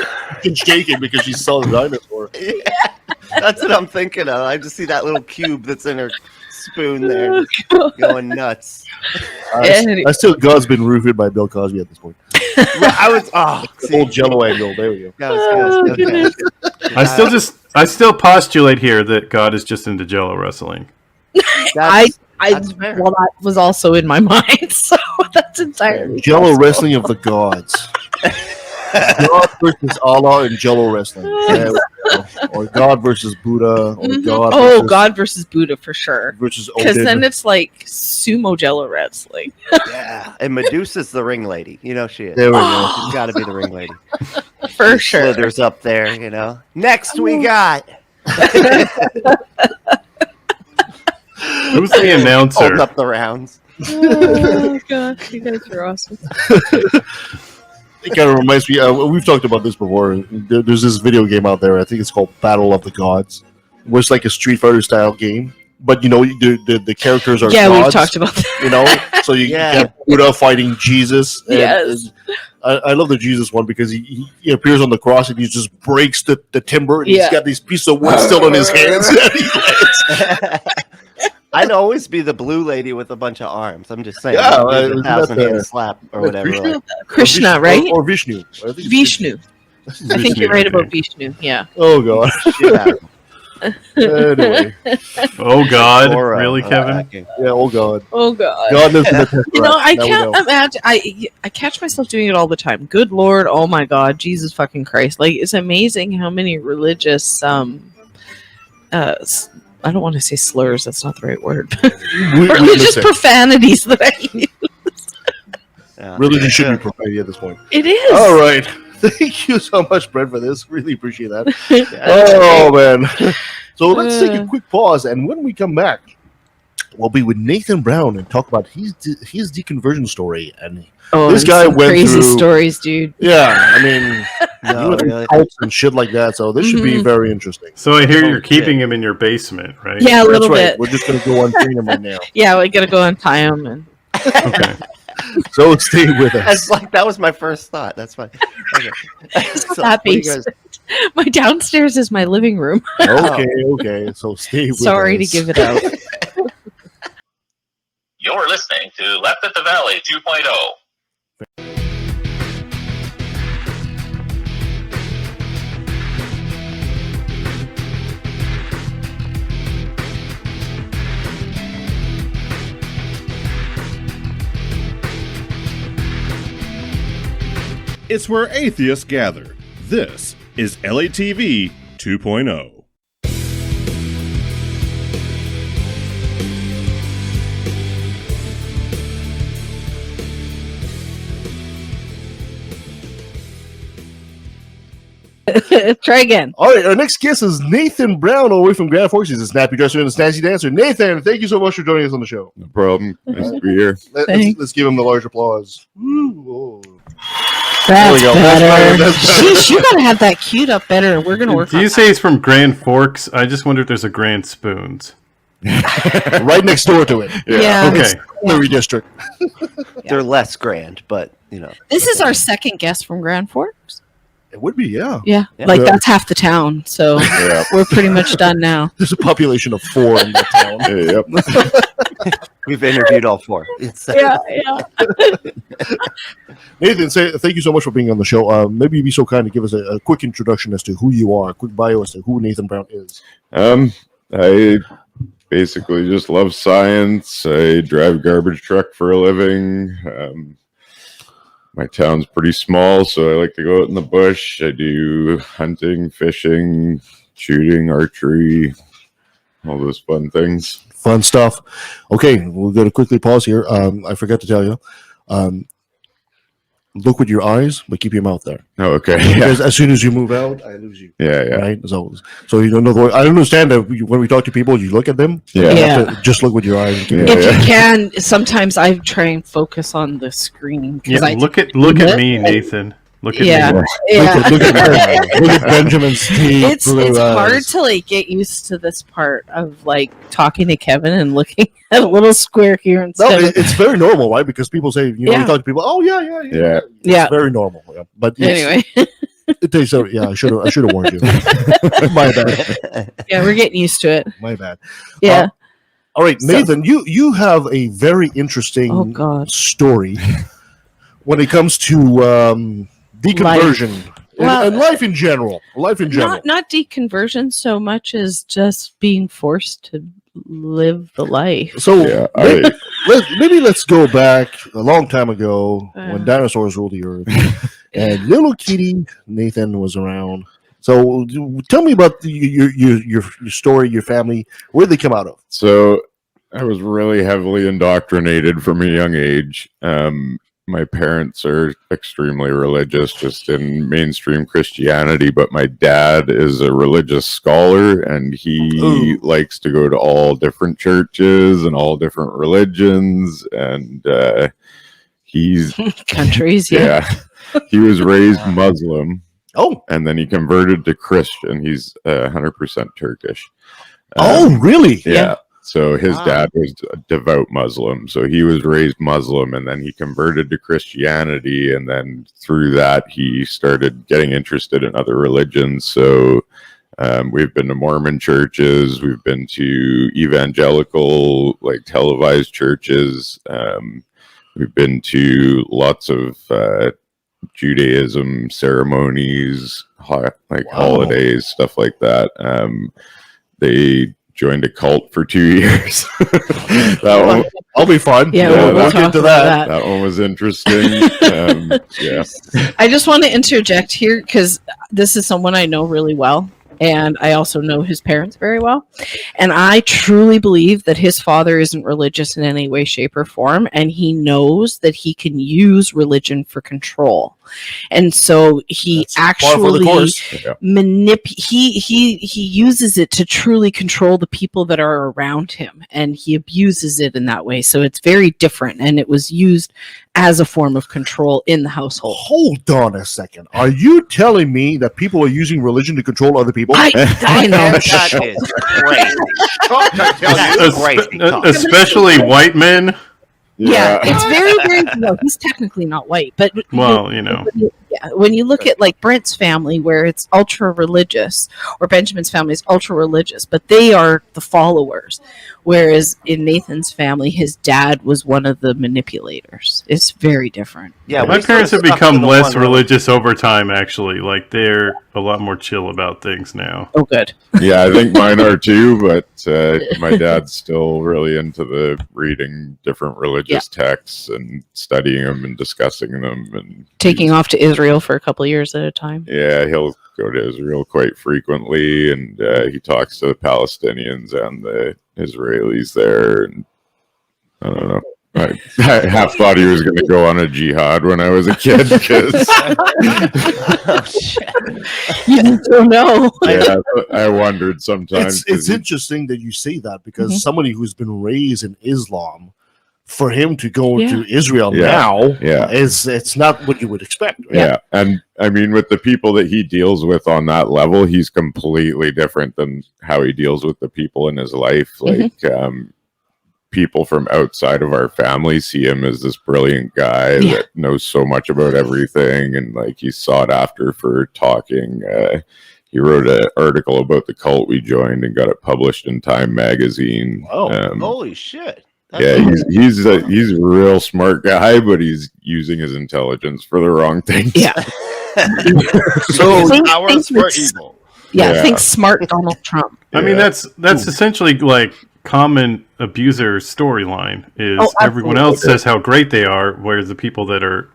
shaking because she saw the dinosaur. Yeah, that's what I'm thinking of. I just see that little cube that's in her spoon there, just going nuts. I still God's been roofied by Bill Cosby at this point. I was The whole Jello angle. There we go. that was good. Okay. I still postulate here that God is just into Jello wrestling. That's Well, fair. that was also in my mind, so that's entirely Jello possible. wrestling of the gods. God versus Allah in Jello wrestling. There we go. Or God versus Buddha. Or Mhm. God Oh, versus, God versus Buddha for sure. versus Because Odin. then it's like sumo Jello wrestling. Yeah, and Medusa's the ring lady. You know she is. There we go. She's got to be the ring lady. For She sure. slithers up there. You know. Next we got Who's the announcer? holding up the rounds. Oh gosh, you guys are awesome. It kind of reminds me. We've talked about this before. There's this video game out there. I think it's called Battle of the Gods, where it's like a Street Fighter style game. But you know, the characters are Yeah, gods. we've talked about that. You know, so you Yeah. have Buddha fighting Jesus. And, Yes. I love the Jesus one because he appears on the cross and he just breaks the timber and Yeah. he's got these pieces of wood still in his hands. And he lands. I'd always be the blue lady with a bunch of arms. I'm just saying. Yeah, the isn't that 1,000 hand the- slap or whatever. Krishna? Like, Krishna, right? Or Vishnu. I think it's Vishnu. I think Vishnu, you're right okay. about Vishnu. Yeah. Oh god. shit out of 'em. Anyway, Oh God, Or, really, Kevin? okay. yeah. Oh god. Oh God. God lives in the Tesseract. You know, I Now we can't know. imagine. I catch myself doing it all the time. Good Lord, oh my God, Jesus fucking Christ! Like it's amazing how many religious I don't want to say slurs. That's not the right word. We religious listen. profanities that I use. Yeah. Religion should be profanity at this point. It is. All right. Thank you so much, Brent, for this. Really appreciate that. Yeah. Oh man. So let's take a quick pause, and when we come back, we'll be with Nathan Brown and talk about his deconversion story. And Oh, This and guy some went crazy through- stories, dude. yeah, I mean, No, you know, really. cults and shit like that. So this should be Mhm. very interesting. So I hear Oh, you're keeping shit. him in your basement, right? Yeah, a That's little right. bit. We're just gonna go on train him right now. Yeah, we gotta go untie him and. Okay. So stay with us. That's like that was my first thought. That's fine. Okay. So, that what do you basement. guys- My downstairs is my living room. Okay. So stay with Sorry to us. give it out. You're listening to Left at the Valley oh. 2.0. It's where atheists gather. This is LATV 2.0. Try again. All right, our next guest is Nathan Brown, all the way from Grand Forks. He's a snappy dresser and a snazzy dancer. Nathan, thank you so much for joining us on the show. No problem. Nice to be here. Let's give him the large applause. Woo, oh. That's we go. better. That's better. Sheesh, you gotta have that queued up better. We're gonna work Do on you that. say he's from Grand Forks? I just wonder if there's a Grand Spoons. Right next door to it. Yeah. Okay. Culinary district. They're less grand, but you know. This is our second guest from Grand Forks. It would be, yeah. Yeah, Yeah. like that's half the town. So Yeah. we're pretty much done now. There's a population of 4 in the town. Hey, yep. We've interviewed all four. It's, Yeah. Nathan, thank you so much for being on the show. Maybe you'd be so kind to give us a quick introduction as to who you are, a quick bio as to who Nathan Brown is. I basically just love science. I drive a garbage truck for a living. my town's pretty small, so I like to go out in the bush. I do hunting, fishing, shooting, archery, all those fun things. Fun stuff. Okay, we're going to quickly pause here. I forgot to tell you. Look with your eyes, but keep your mouth there. Oh, okay. Because as soon as you move out, I lose you. Yeah. Right? So you don't know. I understand that when we talk to people, you look at them. Yeah. You have to just look with your eyes. If you can, sometimes I try and focus on the screen. Yeah, look at me, Nathan. Look at me. Yeah. Look at Benjamin's teeth. It's hard to like get used to this part of like talking to Kevin and looking at a little square here No, instead. it's very normal, right? Because people say, you talk to people. Oh yeah. It's very normal. Yeah. But Anyway, it takes. I should have warned you. My bad. yeah, we're getting used to it. My bad. Yeah. All right, Nathan, you have a very interesting story when it comes to deconversion and life in general. Not deconversion so much as just being forced to live the life. So maybe let's go back a long time ago when dinosaurs ruled the earth and little kitty Nathan was around. So tell me about your story, your family. Where did they come out of? So I was really heavily indoctrinated from a young age. My parents are extremely religious, just in mainstream Christianity, but my dad is a religious scholar, and he likes to go to all different churches and all different religions, and he's countries. He was raised Muslim. And then he converted to Christian. He's 100% Turkish. Really? Yeah. So his dad was a devout Muslim. So he was raised Muslim, and then he converted to Christianity. And then through that, he started getting interested in other religions. So we've been to Mormon churches. We've been to evangelical, like televised churches. We've been to lots of Judaism ceremonies, holidays, stuff like that. They joined a cult for 2 years. I'll be fun. Yeah, we'll get to that. That one was interesting. I just want to interject here because this is someone I know really well. And I also know his parents very well. And I truly believe that his father isn't religious in any way, shape, or form. And he knows that he can use religion for control. And so he actually he uses it to truly control the people that are around him. And he abuses it in that way. So it's very different. And it was used as a form of control in the household. Hold on a second. Are you telling me that people are using religion to control other people? I know. That is crazy. Especially white men. Yeah, it's very, very. No, he's technically not white, but when you look at like Brent's family, where it's ultra religious, or Benjamin's family is ultra religious, but they are the followers. Whereas in Nathan's family, his dad was one of the manipulators. It's very different. Yeah, my parents have become less religious over time. Actually, like they're a lot more chill about things now. Oh, good. Yeah, I think mine are too, but my dad's still really into the reading different religious texts and studying them and discussing them and taking off to Israel for a couple of years at a time. Yeah, he'll go to Israel quite frequently, and he talks to the Palestinians and the Israelis there. And I don't know. I half thought he was going to go on a jihad when I was a kid because you just don't know. Yeah, I wondered sometimes. It's interesting that you say that because somebody who's been raised in Islam, for him to go to Israel now, it's not what you would expect. Right? Yeah, and I mean, with the people that he deals with on that level, he's completely different than how he deals with the people in his life. Like, people from outside of our family see him as this brilliant guy that knows so much about everything, and like he's sought after for talking. He wrote an article about the cult we joined and got it published in Time magazine. Holy shit! He's a real smart guy, but he's using his intelligence for the wrong things. Yeah. So powers for evil. Yeah, think smart Donald Trump. I mean, that's essentially like common abuser storyline is everyone else says how great they are, whereas the people that are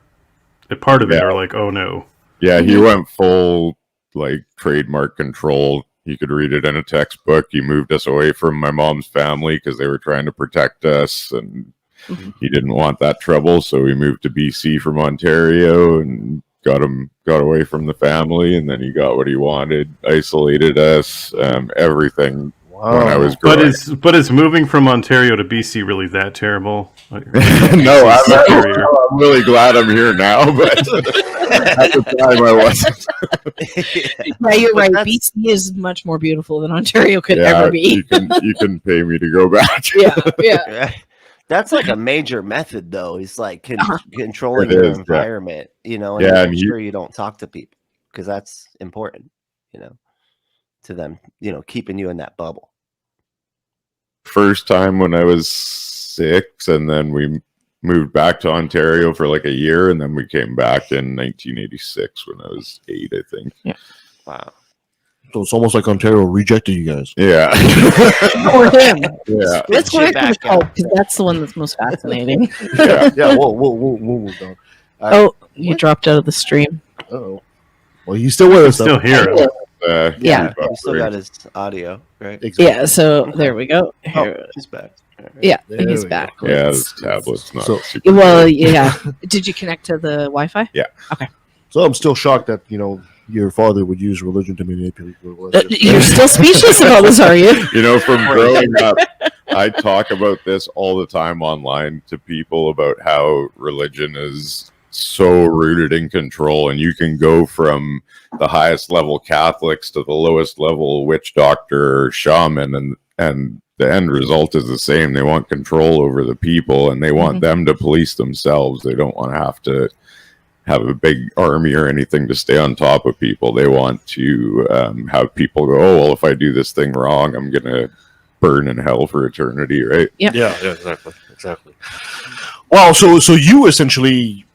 part of it Yeah. are like, oh no. Yeah, he went full like trademark control. You could read it in a textbook. He moved us away from my mom's family because they were trying to protect us, and he didn't want that trouble. So we moved to BC from Ontario and got away from the family, and then he got what he wanted, isolated us, everything. When I was growing But is moving from Ontario to BC really that terrible? Like, no, I'm really glad I'm here now, but at the time I wasn't. Yeah, you're right. BC is much more beautiful than Ontario could ever be. you can pay me to go back. Yeah. That's like a major method, though. It's like controlling It your is, environment, you know, and Yeah, making and sure you don't talk to people because that's important, you know, to them, you know, keeping you in that bubble. First time when I was 6, and then we moved back to Ontario for like a year, and then we came back in 1986 when I was 8, I think. Yeah. Wow. So it's almost like Ontario rejected you guys. Yeah. Or him. Yeah. Let's go Shit back to back out. because that's the one that's most fascinating. Yeah. Yeah, we'll move on. Oh, you dropped out of the stream. Oh, well, he's still with us. Still here. Yeah. We still got his audio, right? Exactly. Yeah, so there we go. Oh, Here. he's back. All right. Yeah, There he's we back. Yeah, this tablet's not So- super Well, good. yeah. Did you connect to the Wi-Fi? So I'm still shocked that your father would use religion to manipulate your relationship. You're still speechless about this, are you? You know, from growing up, I talk about this all the time online to people about how religion is so rooted in control, and you can go from the highest level Catholics to the lowest level witch doctor or shaman, and the end result is the same. They want control over the people, and they want them to police themselves. They don't want to have a big army or anything to stay on top of people. They want to have people go, oh, well, if I do this thing wrong, I'm going to burn in hell for eternity, right? Yeah, exactly. Wow, so you essentially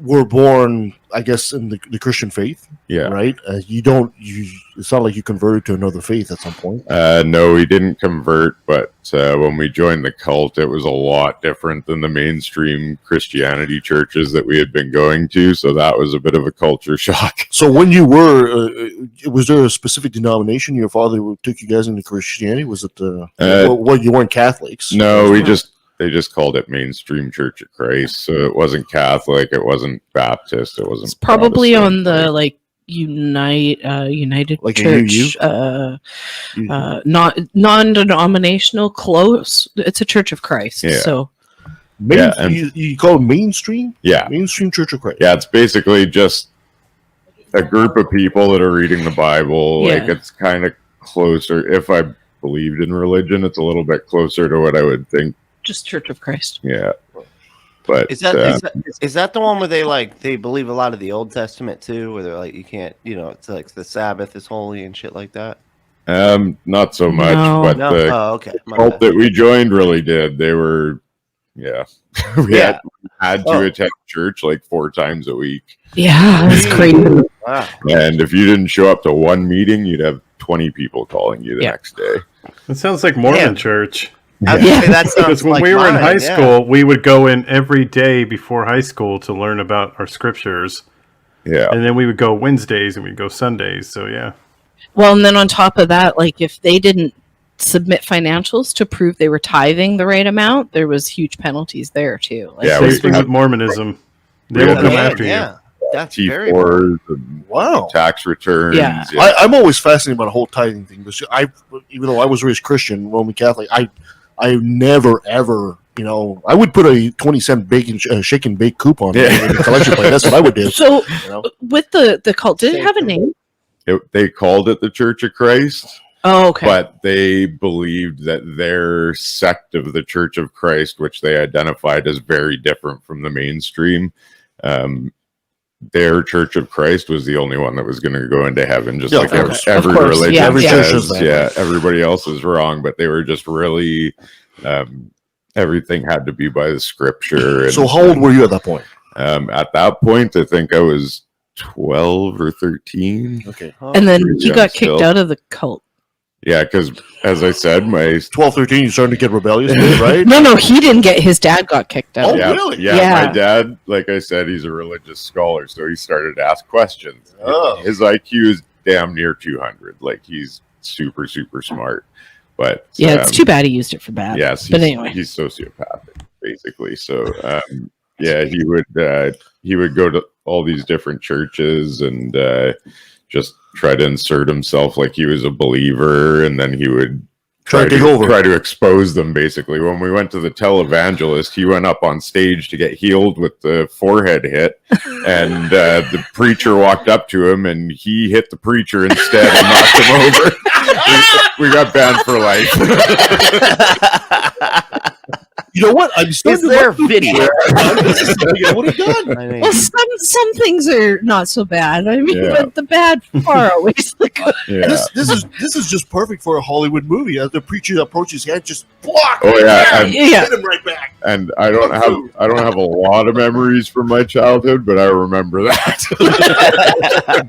were born, I guess, in the Christian faith, Yeah. right? It's not like you converted to another faith at some point. No, we didn't convert, but when we joined the cult, it was a lot different than the mainstream Christianity churches that we had been going to, so that was a bit of a culture shock. So when you were, was there a specific denomination your father took you guys into Christianity? Was it well, you weren't Catholics? No, they just called it Mainstream Church of Christ, so it wasn't Catholic, it wasn't Baptist, it wasn't It's probably Protestant, on the right? like United Like a Church, UU? not non-denominational. Close. It's a Church of Christ. Yeah. So and- you call it mainstream? Yeah. Mainstream Church of Christ. Yeah, it's basically just a group of people that are reading the Bible. Yeah. Like, it's kind of closer. If I believed in religion, it's a little bit closer to what I would think. just Church of Christ. Yeah. But Is that the one where they believe a lot of the Old Testament too, where they're like you can't, it's like the Sabbath is holy and shit like that? not so much, No. but No, the okay. My cult bad. that we joined really did. They were, we Yeah. had to attend church like 4 times a week. Yeah, that's crazy. Wow. And if you didn't show up to one meeting, you'd have 20 people calling you the Yeah. next day. That sounds like Mormon Yeah. church. I was gonna say, that Because sounds when like we were in mine, high yeah. school, we would go in every day before high school to learn about our scriptures. Yeah. And then we would go Wednesdays and we'd go Sundays. So, yeah. Well, and then on top of that, like if they didn't submit financials to prove they were tithing the right amount, there was huge penalties there too. Like, Yeah, Same thing with Mormonism. They will come after you. Yeah, that's very T4s and Wow. tax returns. Yeah. I'm always fascinated by the whole tithing thing. Because even though I was raised Christian, Roman Catholic, I never ever, I would put a 20-cent bacon shake and bake coupon in the collection plate. That's what I would do. So You know? with the cult, did it have a name? They called it the Church of Christ, Oh, okay. but they believed that their sect of the Church of Christ, which they identified as very different from the mainstream, their Church of Christ was the only one that was going to go into heaven, just Yeah, like of course. every Of course, religion yeah, Every yeah. church says. is that. Yeah, everybody else is wrong, but they were just really everything had to be by the scripture. And, So how old were you at that point? at that point, I think I was 12 or 13. Okay. And then Pretty you young got kicked still. out of the cult. Yeah, because as I said, my 12, 13, you're starting to get rebellious, right? No, he didn't get. His dad got kicked out. Oh, yeah, really? Yeah, my dad, like I said, he's a religious scholar, so he started to ask questions. Oh. His IQ is damn near 200. Like he's super, super smart. But Yeah, it's too bad he used it for bad. Yes, but anyway, he's sociopathic basically. So yeah, he would go to all these different churches and just try to insert himself like he was a believer, and then he would try to expose them. Basically, when we went to the televangelist, he went up on stage to get healed with the forehead hit, and the preacher walked up to him, and he hit the preacher instead and knocked him over. We got banned for life. You know what? I'm still. Is there a video? I would have done. well, some things are not so bad. I mean, Yeah. but the bad far outweighs the good. Yeah. This is just perfect for a Hollywood movie. As the preacher approaches, he had just block. Oh yeah, and, hit him right back. and I don't have a lot of memories from my childhood, but I remember that.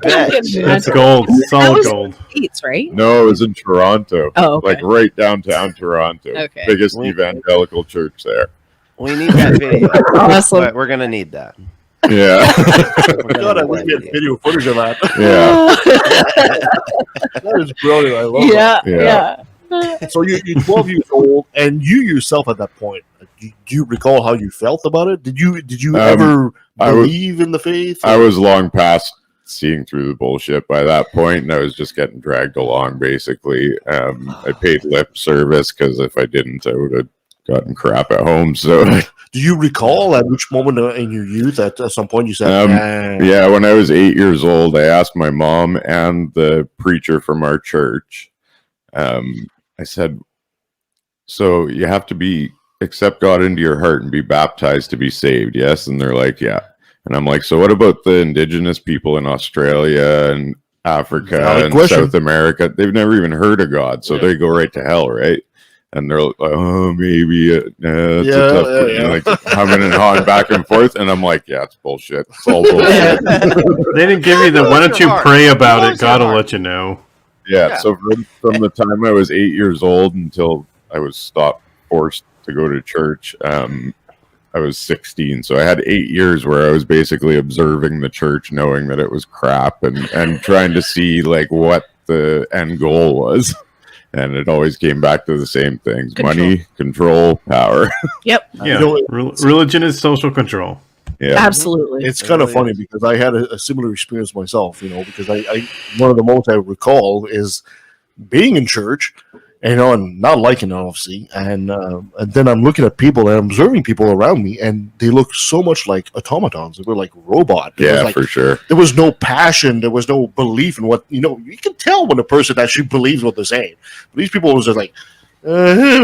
That's gold, solid gold. States, right? No, it was in Toronto. Oh, okay. Like right downtown Toronto. Okay. Biggest evangelical church there. We need that video. Awesome. But we're gonna need that. Yeah. God, I wish we had video footage of that. Yeah. That is brilliant. I love Yeah. that. So you're 12 years old, and you yourself at that point, do you recall how you felt about it? Did you ever believe in the faith? I was long past seeing through the bullshit by that point, and I was just getting dragged along, basically. I paid lip service, because if I didn't, I would have gotten crap at home. So do you recall at which moment in your youth at some point you said, yeah, when I was 8 years old, I asked my mom and the preacher from our church, I said, so you have to accept God into your heart and be baptized to be saved, yes? And they're like, yeah. And I'm like, so what about the indigenous people in Australia and Africa and South America? They've never even heard of God, so they go right to hell, right? And they're like, oh, maybe like humming and hawing back and forth. And I'm like, yeah, it's bullshit. It's all bullshit. They didn't give me the why don't you pray about it? God will let you know. Yeah. So from the time I was 8 years old until I was forced to go to church, I was 16. So I had 8 years where I was basically observing the church, knowing that it was crap, and trying to see like what the end goal was. And it always came back to the same things: money, control, power. Yep. Yeah. Religion is social control. Yeah. Absolutely. It's kind of funny because I had a similar experience myself, because I one of the moments I recall is being in church, and not liking it, obviously, and then I'm looking at people and observing people around me, and they look so much like automatons. They were like robot. For sure. There was no passion. There was no belief in what, you can tell when a person actually believes what they're saying. But these people was just like, It's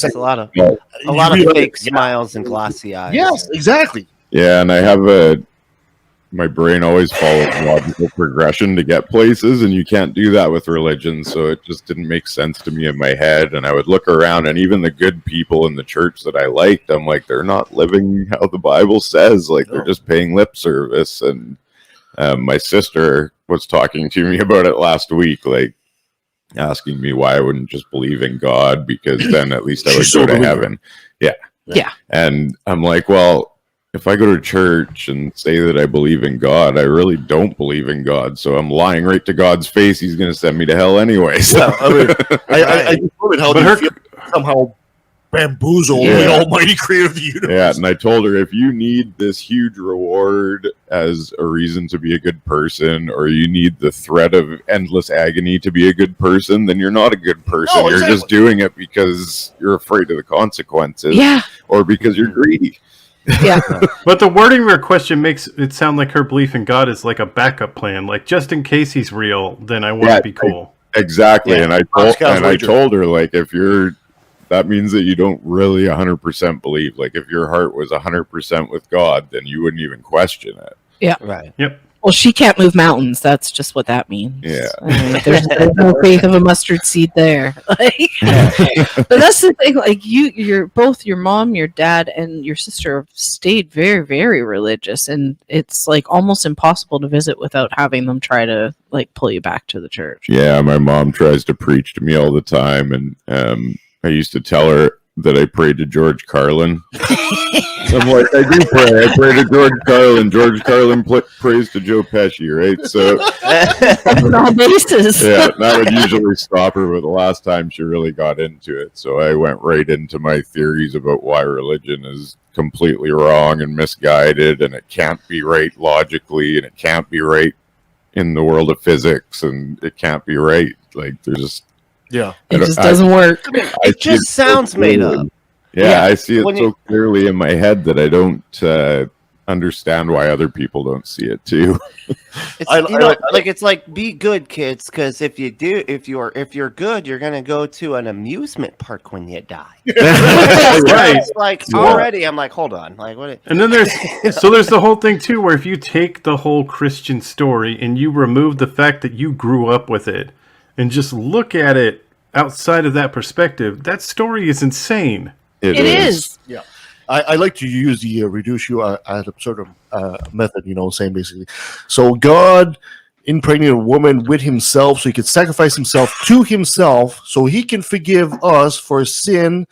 a lot of fake smiles and glossy eyes. Yes, exactly. Yeah, and I have my brain always follows logical progression to get places, and you can't do that with religion, so it just didn't make sense to me in my head. And I would look around, and even the good people in the church that I liked, I'm like, they're not living how the Bible says. Like, they're just paying lip service. And my sister was talking to me about it last week, like asking me why I wouldn't just believe in God, because then at least I would go to heaven. Yeah. And I'm like, well, if I go to church and say that I believe in God, I really don't believe in God. So I'm lying right to God's face. He's going to send me to hell anyway. So. Yeah, I mean, I just love it how they feel somehow bamboozled the almighty creator of the universe. Yeah, and I told her, if you need this huge reward as a reason to be a good person, or you need the threat of endless agony to be a good person, then you're not a good person. No, You're just doing it because you're afraid of the consequences. Yeah. Or because you're greedy. Yeah. But the wording of her question makes it sound like her belief in God is like a backup plan. Like, just in case he's real, then I want to be cool. Exactly. Yeah. And I told her, like, that means that you don't really 100% believe. Like, if your heart was 100% with God, then you wouldn't even question it. Yeah. Right. Yep. Well, she can't move mountains. That's just what that means. Yeah. I mean, there's no faith of a mustard seed there. Like, but that's the thing. Like you're both your mom, your dad, and your sister have stayed very, very religious, and it's like almost impossible to visit without having them try to like pull you back to the church. Yeah, my mom tries to preach to me all the time, and I used to tell her that I prayed to George Carlin. I'm like, I do pray. I pray to George Carlin. George Carlin prays to Joe Pesci, right? So, on all bases. yeah, that would usually stop her, but the last time she really got into it. So I went right into my theories about why religion is completely wrong and misguided, and it can't be right logically, and it can't be right in the world of physics, and it can't be right. Like, there's just... Yeah. It just doesn't work. It just sounds made up. Yeah, I see it so clearly in my head that I don't understand why other people don't see it too. It's like be good, kids, because if you're good, you're gonna go to an amusement park when you die. Right. Like already, I'm like, hold on, like what? And then there's the whole thing too, where if you take the whole Christian story and you remove the fact that you grew up with it and just look at it outside of that perspective, that story is insane. It is. Yeah. I like to use the reduce you ad absurdum method, saying basically, so God impregnated a woman with himself so he could sacrifice himself to himself so he can forgive us for sin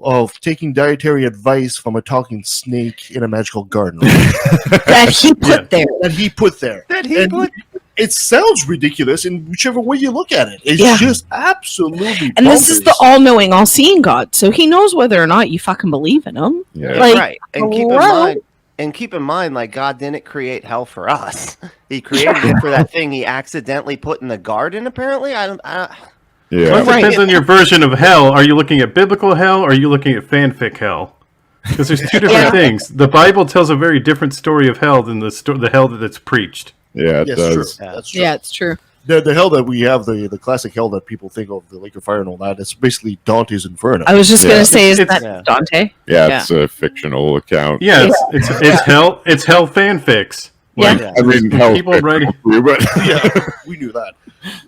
of taking dietary advice from a talking snake in a magical garden. That he put there. It sounds ridiculous in whichever way you look at it. It's just absolutely And this is the all-knowing, all-seeing God, so he knows whether or not you fucking believe in him. Yeah. Like, right. And keep in mind, like, God didn't create hell for us. He created it for that thing he accidentally put in the garden, apparently. Yeah. Well, it depends on your version of hell. Are you looking at biblical hell, or are you looking at fanfic hell? Because there's two different things. The Bible tells a very different story of hell than the hell that's preached. Yeah, it does. True. That's true. Yeah, it's true. The hell that we have, the classic hell that people think of, the lake of fire and all that, it's basically Dante's Inferno. I was just going to say, is that Dante? Yeah, it's a fictional account. Yeah, it's hell. It's hell fanfics. Like, I mean, hell people writing. But yeah, we knew that.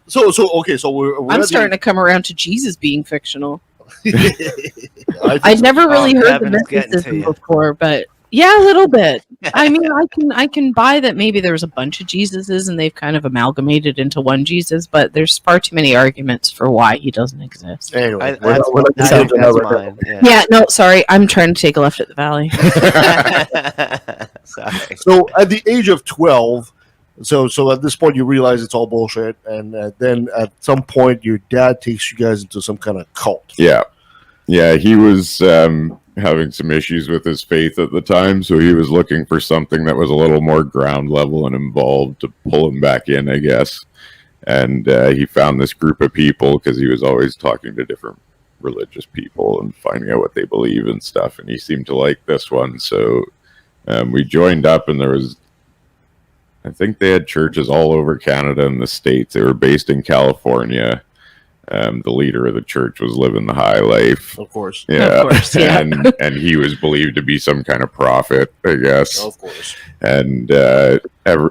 So okay, so we're I'm starting to come around to Jesus being fictional. I'd I'd never really heard the mysticism before, but yeah, a little bit. I mean, I can buy that maybe there was a bunch of Jesuses and they've kind of amalgamated into one Jesus, but there's far too many arguments for why he doesn't exist. Anyway, that's mine. Yeah, no, sorry, I'm trying to take a left at the valley. Sorry. So at the age of 12, so at this point you realize it's all bullshit, and then at some point your dad takes you guys into some kind of cult. Yeah, he was having some issues with his faith at the time, so he was looking for something that was a little more ground level and involved to pull him back in, I guess. And he found this group of people because he was always talking to different religious people and finding out what they believe and stuff, and he seemed to like this one, so we joined up, and I think they had churches all over Canada and the States. They were based in California. The leader of the church was living the high life. Of course. Yeah. Of course, yeah. And he was believed to be some kind of prophet, I guess. Of course. And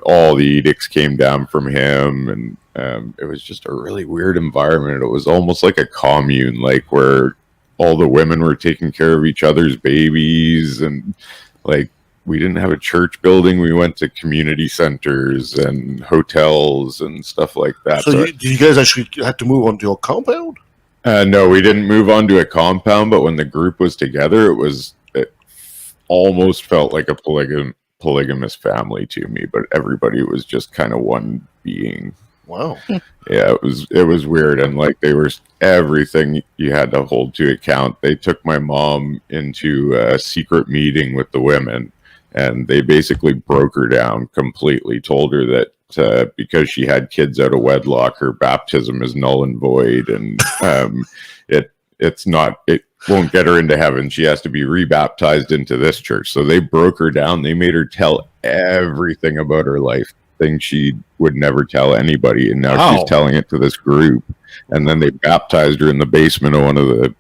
all the edicts came down from him, and it was just a really weird environment. It was almost like a commune, like where all the women were taking care of each other's babies, and like we didn't have a church building. We went to community centers and hotels and stuff like that. So did you guys actually had to move onto a compound? No, we didn't move onto a compound, but when the group was together, it almost felt like a polygamous family to me, but everybody was just kind of one being. Wow. Yeah, it was weird, and like they were everything you had to hold to account. They took my mom into a secret meeting with the women, and they basically broke her down completely, told her that because she had kids out of wedlock, her baptism is null and void, and it won't get her into heaven. She has to be rebaptized into this church. So they broke her down. They made her tell everything about her life, things she would never tell anybody, and now she's telling it to this group. And then they baptized her in the basement of one of the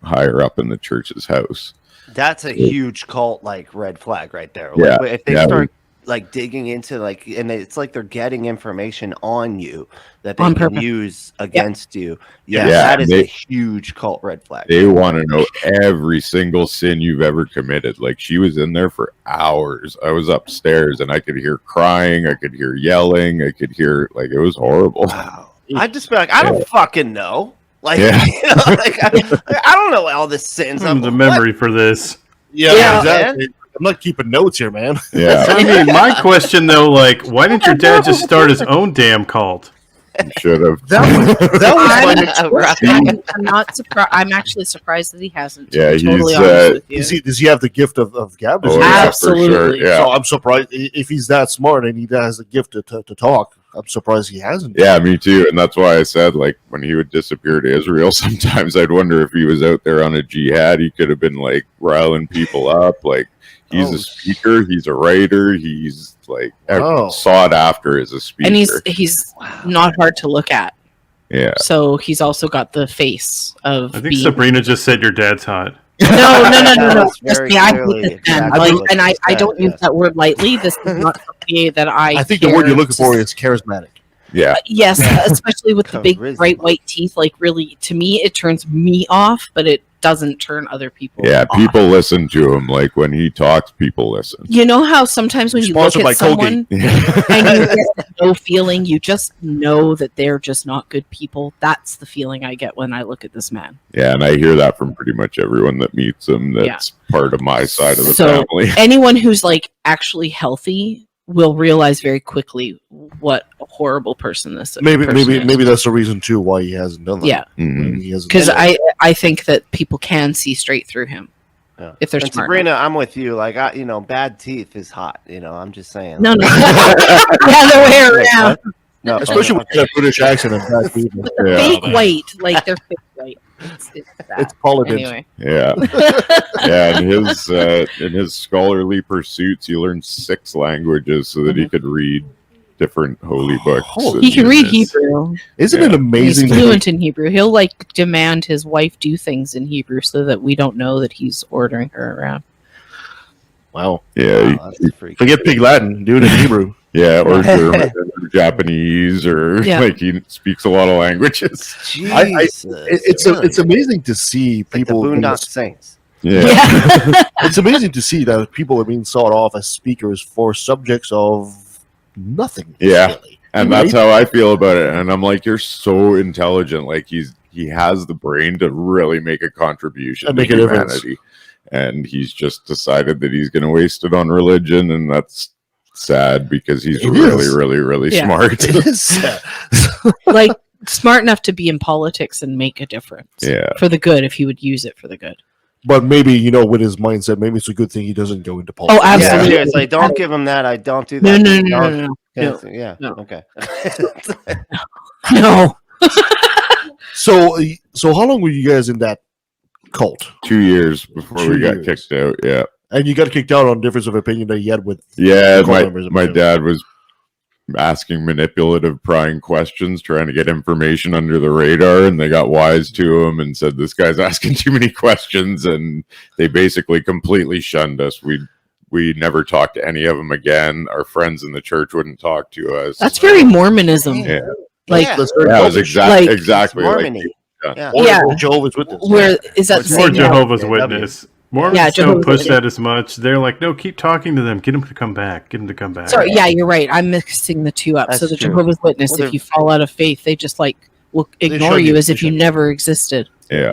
higher up in the church's house. That's a huge cult, like red flag right there. Yeah, Like, if they start like digging into like, and it's like they're getting information on you that they On can purpose. use against you. Yeah, Yeah, that is they- a huge cult red flag. They want to know every single sin you've ever committed. Like, she was in there for hours. I was upstairs and I could hear crying, I could hear yelling, I could hear, like, it was horrible. Wow. I'd just be like, I don't fucking know. Like, Yeah. you know, like I don't know all the sins. The memory for this. Yeah, Yeah, exactly. I'm not keeping notes here, man. Yeah, I mean, my question though, like, why didn't your dad just start his own damn cult? should have. That was my next question. I'm not surprised. I'm actually surprised that he hasn't. To Yeah, be totally he's, honest with you. Does he have the gift of gab? Does Oh, he- yeah, Absolutely. for sure. Yeah. So I'm surprised if he's that smart and he has the gift to talk. I'm surprised he hasn't. Yeah, me too. And that's why I said, like, when he would disappear to Israel, sometimes I'd wonder if he was out there on a jihad. He could have been, like, riling people up. Like, he's Oh, a speaker, he's a writer, he's, like, Oh. sought after as a speaker. And he's not hard to look at. Yeah. So he's also got the face of I think being. Sabrina just said your dad's hot. No. That's Trust very me, I hate clearly this man. exactly Like, what and she I said, don't use yes. that word lightly. This is not something that I think the word you're looking for is charismatic. Yeah. Yes, especially with the big Charisma. bright white teeth. Like, really, to me, it turns me off, but it doesn't turn other people. Yeah, off. people listen to him. Like, when he talks, people listen. You know how sometimes when you look Sponsored by at someone and you get no feeling, you just know that they're just not good people. That's the feeling I get when I look at this man. Yeah, and I hear that from pretty much everyone that meets him that's part of my side of the So family. anyone who's like actually healthy will realize very quickly what a horrible person this is. Maybe that's the reason too why he hasn't done that. Yeah. Mhm. He hasn't Because done that. I think that people can see straight through him Yeah. if they're And smart. Sabrina, I'm with you. Like, bad teeth is hot. I'm just saying. No, the other way around. No, Especially with that British accent and black people. Yeah. Fake white, like they're fake white. It's that. It's politics. Anyway. Yeah. Yeah, in his scholarly pursuits, he learned 6 languages so that he could read different holy books. Holy- He can read Goodness. Hebrew. Isn't Yeah. it He's amazing? fluent in Hebrew. He'll like demand his wife do things in Hebrew so that we don't know that he's ordering her around. Wow. Yeah, Oh, that's freaky. Forget Pig Latin. Do it in Hebrew. yeah, or German, or Japanese, or Yeah. like he speaks a lot of languages. Jesus. It's amazing to see like the people. in Boondock this- Saints. Yeah, It's amazing to see that people are being sought off as speakers for subjects of nothing. Yeah. really. and that's how I feel about it. And I'm like, you're so intelligent. Like, he has the brain to really make a contribution And to make a difference. humanity. And he's just decided that he's going to waste it on religion, and that's sad because he's It really, is. really, really Yeah. smart. It is. Like smart enough to be in politics and make a difference. Yeah. For the good if he would use it for the good. But maybe, with his mindset, maybe it's a good thing he doesn't go into politics. Oh, absolutely. Yeah, seriously, don't give him that. I don't do No, that. no, no, Don't- no, no. Yeah. No. Okay. No. So how long were you guys in that cult? 2 years before 2 we got years. kicked out. Yeah. And you got kicked out on difference of opinion that you had with Yeah. cult members and My whatever. dad was asking manipulative, prying questions, trying to get information under the radar, and they got wise to him and said, this guy's asking too many questions, and they basically completely shunned us. We never talked to any of them again. Our friends in the church wouldn't talk to us. That's very Mormonism. Yeah. Like Yeah. That's very Yeah, it was cultish. Like- exactly like Mormony. Yeah. Or Yeah. Jehovah's Witness. where is that It's the Or same? Jehovah's Yeah, Witness. Mormons Yeah, don't Jehovah's push Witness. that as much. They're like, no, keep talking to them. Get them to come back. Get them to come back. Sorry, yeah, you're right. I'm mixing the two up. So That's the true. Jehovah's Witness, Well, if you fall out of faith, they just like will ignore shun you you. as They if you shun you. never existed. Yeah.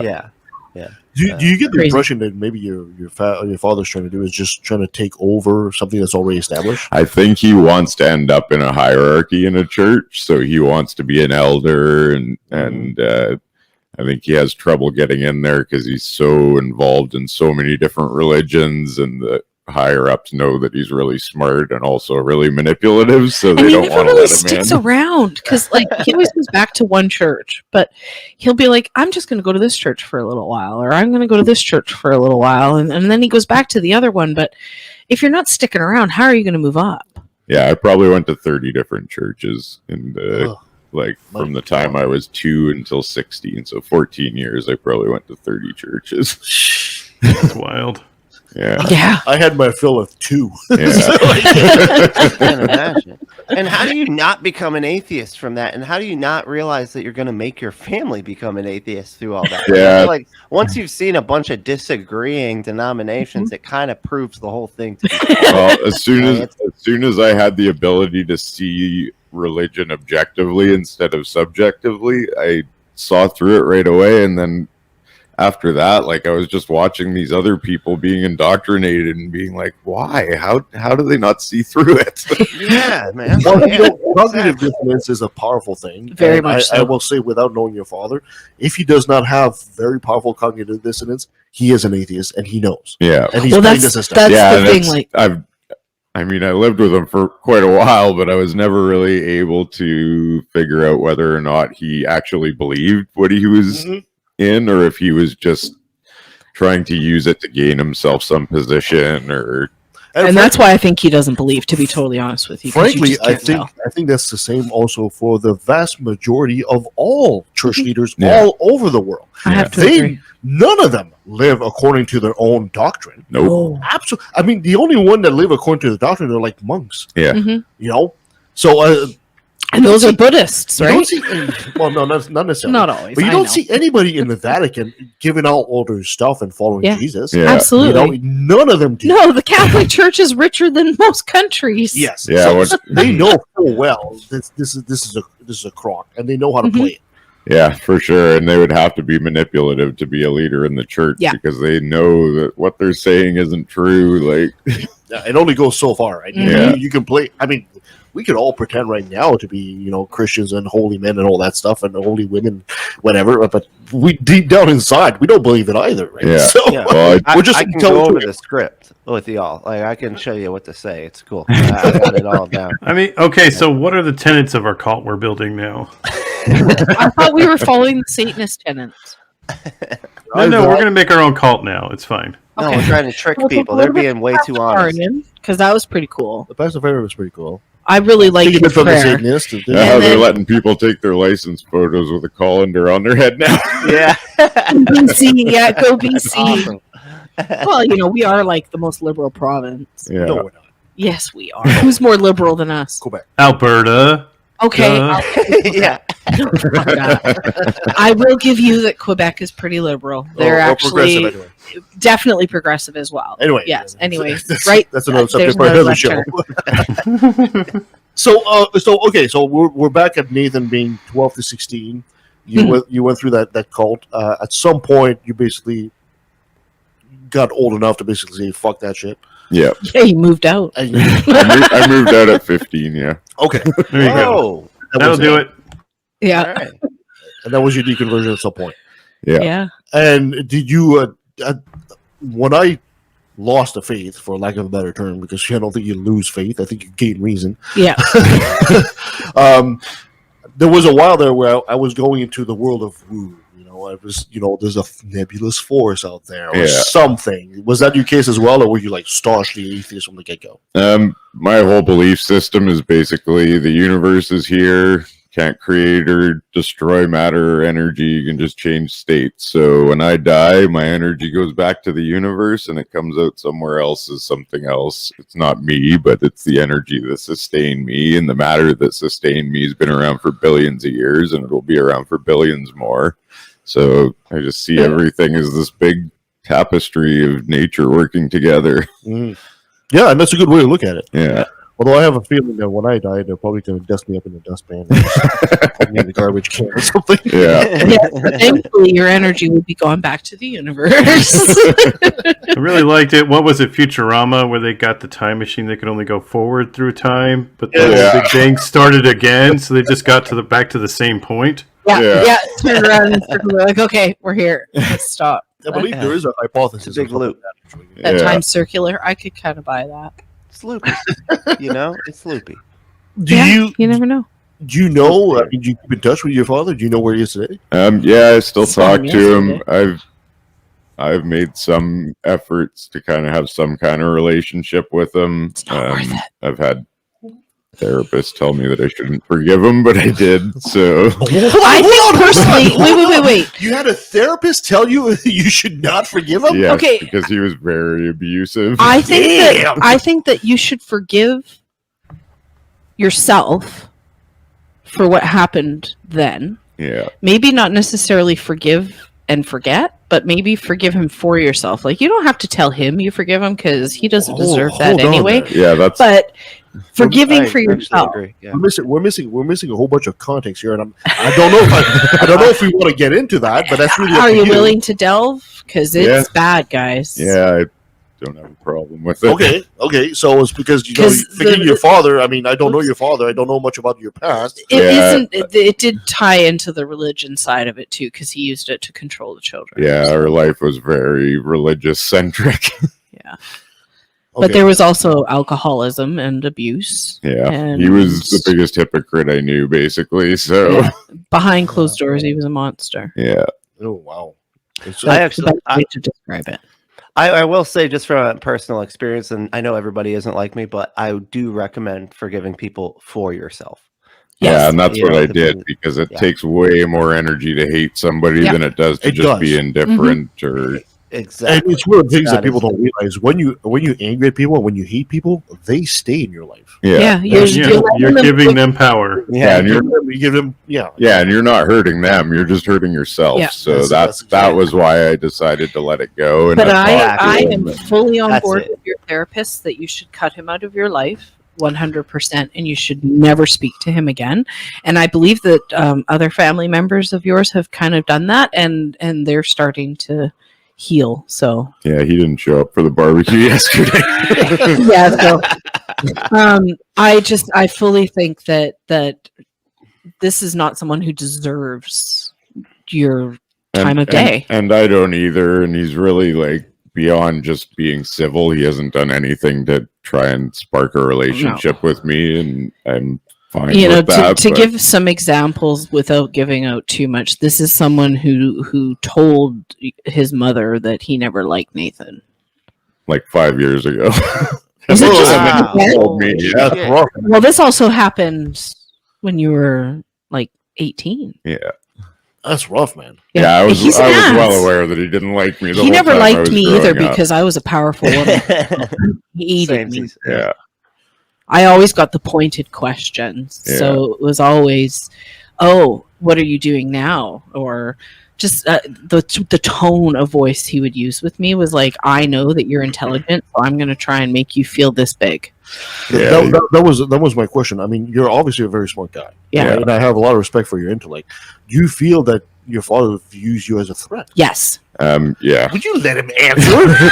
Yeah. Do you get the Crazy. impression that maybe your father's trying to do is just trying to take over something that's already established? I think he wants to end up in a hierarchy in a church, so he wants to be an elder, and I think he has trouble getting in there because he's so involved in so many different religions, and the higher ups know that he's really smart and also really manipulative, so And they he don't never want to really let him sticks in. around because, like, he always goes back to one church, but he'll be like, "I'm just going to go to this church for a little while," or "I'm going to go to this church for a little while," and then he goes back to the other one. But if you're not sticking around, how are you going to move up? Yeah, I probably went to 30 different churches, and Ugh. like My from the time I was 2 until 16, so 14 years, I probably went to 30 churches. That's wild. Yeah. I had my fill of 2. I can't imagine. And how do you not become an atheist from that? And how do you not realize that you're going to make your family become an atheist through all that? Yeah. I feel like once you've seen a bunch of disagreeing denominations, it kind of proves the whole thing to be Well, as soon as I had the ability to see religion objectively instead of subjectively, I saw through it right away. And then after that, like, I was just watching these other people being indoctrinated and being like, why? How do they not see through it? Yeah, man. Well, Yeah, cognitive dissonance is a powerful thing. Very And much so. I will say, without knowing your father, if he does not have very powerful cognitive dissonance, he is an atheist, and he knows. Yeah. And he's Well, playing that's this stuff. the thing. Like, I mean, I lived with him for quite a while, but I was never really able to figure out whether or not he actually believed what he was in, or if he was just trying to use it to gain himself some position, or. And that's why I think he doesn't believe, to be totally honest with you. 'cause you Frankly, just I can't tell. think that's the same also for the vast majority of all church leaders Yeah. all over the world. I have to agree. None of them live according to their own doctrine. Nope. Oh. Absolutely. I mean, the only one that live according to the doctrine are like monks. Yeah. Mhm. You know, so And those are Buddhists, you right? don't see well, no, not necessarily. Not always. But you I don't know. see anybody in the Vatican giving out all their stuff and following Yeah. Jesus. Yeah. You Absolutely. know, none of them do. No, the Catholic Church is richer than most countries. Yes. Yeah, So what- they know full well this is a crock, and they know how to Mhm. play it. Yeah, for sure. And they would have to be manipulative to be a leader in the church, Yeah. because they know that what they're saying isn't true. Like, Yeah, it only goes so far, right? Yeah. You can play. I mean, we could all pretend right now to be, Christians and holy men and all that stuff, and holy women, whatever. But we deep down inside, we don't believe it either, right? Yeah. So Yeah. well, I, We're just I can telling go over you. the script with y'all. Like, I can show you what to say. It's cool. I got it all down. I mean, okay, so what are the tenets of our cult we're building now? I thought we were following the Satanist tenets. No, we're going to make our own cult now. It's fine. No, we're trying to trick people. They're being way too honest. Because that was pretty cool. the Pastafarian was pretty cool. I really liked Taking the it from the prayer. Satanist. how And they're then- letting people take their license photos with a colander on their head now. Yeah. BC, yeah, go BC. Awesome. Well, we are like the most liberal province. Yeah. No, we're not. Yes, we are. Who's more liberal than us? Quebec. Alberta. Okay, Yeah. I will give you that Quebec is pretty liberal. They're Or actually progressive anyway. definitely progressive as well. Anyway. Yes. Anyway, That's, right. That's another There's subject for another another show. lecture. So we're back at Nathan being 12 to 16. You went through that cult. At some point, you basically got old enough to basically say, "Fuck that shit." Yeah. Yeah, you moved out. And- I moved out at 15, yeah. okay, There you go. Oh. That'll do it. Yeah. All right. and that was your deconversion at some point. Yeah. Yeah. And did you, when I lost the faith, for lack of a better term, because I don't think you lose faith, I think you gain reason. Yeah. There was a while there where I was going into the world of woo. I was, there's a nebulous force out there or Yeah. something. Was that your case as well, or were you like staunchly atheist from the get go? My whole belief system is basically the universe is here, can't create or destroy matter or energy, you can just change states. So when I die, my energy goes back to the universe and it comes out somewhere else as something else. It's not me, but it's the energy that sustained me, and the matter that sustained me has been around for billions of years, and it'll be around for billions more. So I just see everything as this big tapestry of nature working together. Yeah, and that's a good way to look at it. Yeah. Although I have a feeling that when I die, they're probably going to dust me up in the dustpan and just put me in the garbage can or something. Yeah. Yeah. Thankfully, your energy would be going back to the universe. I really liked it. What was it, Futurama, where they got the time machine that could only go forward through time, but the Yeah. Big Bang started again, so they just got back to the same point. Yeah. Turn around and circle. Like, okay, we're here. Let's stop. I believe there is a hypothesis. It's a big of loop. That Yeah. time circular, I could kind of buy that. It's loopy. It's loopy. Do Yeah, you never know. do you know? I mean, do you keep in touch with your father? Do you know where he is today? Yeah, I still Saw talk him to him. yesterday. I've made some efforts to kind of have some kind of relationship with him. It's not worth it. I've had therapists tell me that I shouldn't forgive him, but I did. So I think personally, wait. You had a therapist tell you you should not forgive him? yes, Okay. because he was very abusive. I think that you should forgive yourself for what happened then. Yeah. Maybe not necessarily forgive and forget, but maybe forgive him for yourself. Like, you don't have to tell him you forgive him because he doesn't deserve that hold on anyway. there. Yeah, that's But forgiving I for actually yourself. agree, yeah. We're missing a whole bunch of context here, and I don't know if I don't know if we want to get into that, but that's really up Are to you willing to delve? Because it's Yeah. bad, guys. yeah, I don't have a problem with it. Okay. So it's because you know 'Cause forgetting your father. I mean, I don't know your father. I don't know much about your past. It Yeah. isn't. It did tie into the religion side of it too, because he used it to control the children. Yeah, So, our life was very religious centric. yeah. Okay. But there was also alcoholism and abuse. Yeah, And he was the biggest hypocrite I knew, basically. So Yeah. Behind closed doors, he was a monster. yeah. Oh wow. It's, That's the best way to describe it. I will say, just from a personal experience, and I know everybody isn't like me, but I do recommend forgiving people for yourself. Yeah, Yes. and that's You what know, I did because it yeah. takes way more energy to hate somebody Yeah. than it does to It just does. be indifferent or Exactly. and it's one of the things that That people is- don't realize when you angry at people, when you hate people, they stay in your life. yeah. You're You're giving them power. Yeah, and you're You give them, yeah. and you're not hurting them, you're just hurting yourself. Yeah. So That's that exactly was why I decided to let it go. And But I've talked to I him am and- fully on That's board it. with your therapist that you should cut him out of your life 100%, and you should never speak to him again. And I believe that other family members of yours have kind of done that, and they're starting to heal. So yeah, he didn't show up for the barbecue yesterday. yeah, so I fully think that this is not someone who deserves your time of day. And I don't either. And he's really like beyond just being civil. He hasn't done anything to try and spark a relationship with me, and I'm fine You know, with that. to but- give some examples without giving out too much, this is someone who told his mother that he never liked Nathan. like 5 years ago. Is it just Wow. He told me, Holy yeah. shit. rough. Well, this also happened when you were like 18. Yeah. That's rough, man. Yeah, I was He's an ass. well aware that he didn't like me. The He whole never time I liked was me growing either up. because I was a powerful woman. He hated me. Samesies. Yeah, I always got the pointed questions. Yeah. So it was always, oh, what are you doing now? Or just the tone of voice he would use with me was like, I know that you're intelligent, so I'm going to try and make you feel this big. Yeah. That was my question. I mean, you're obviously a very smart guy. Yeah. Right? And I have a lot of respect for your intellect. Do you feel that your father views you as a threat? Yes. Yeah. Would you let him answer?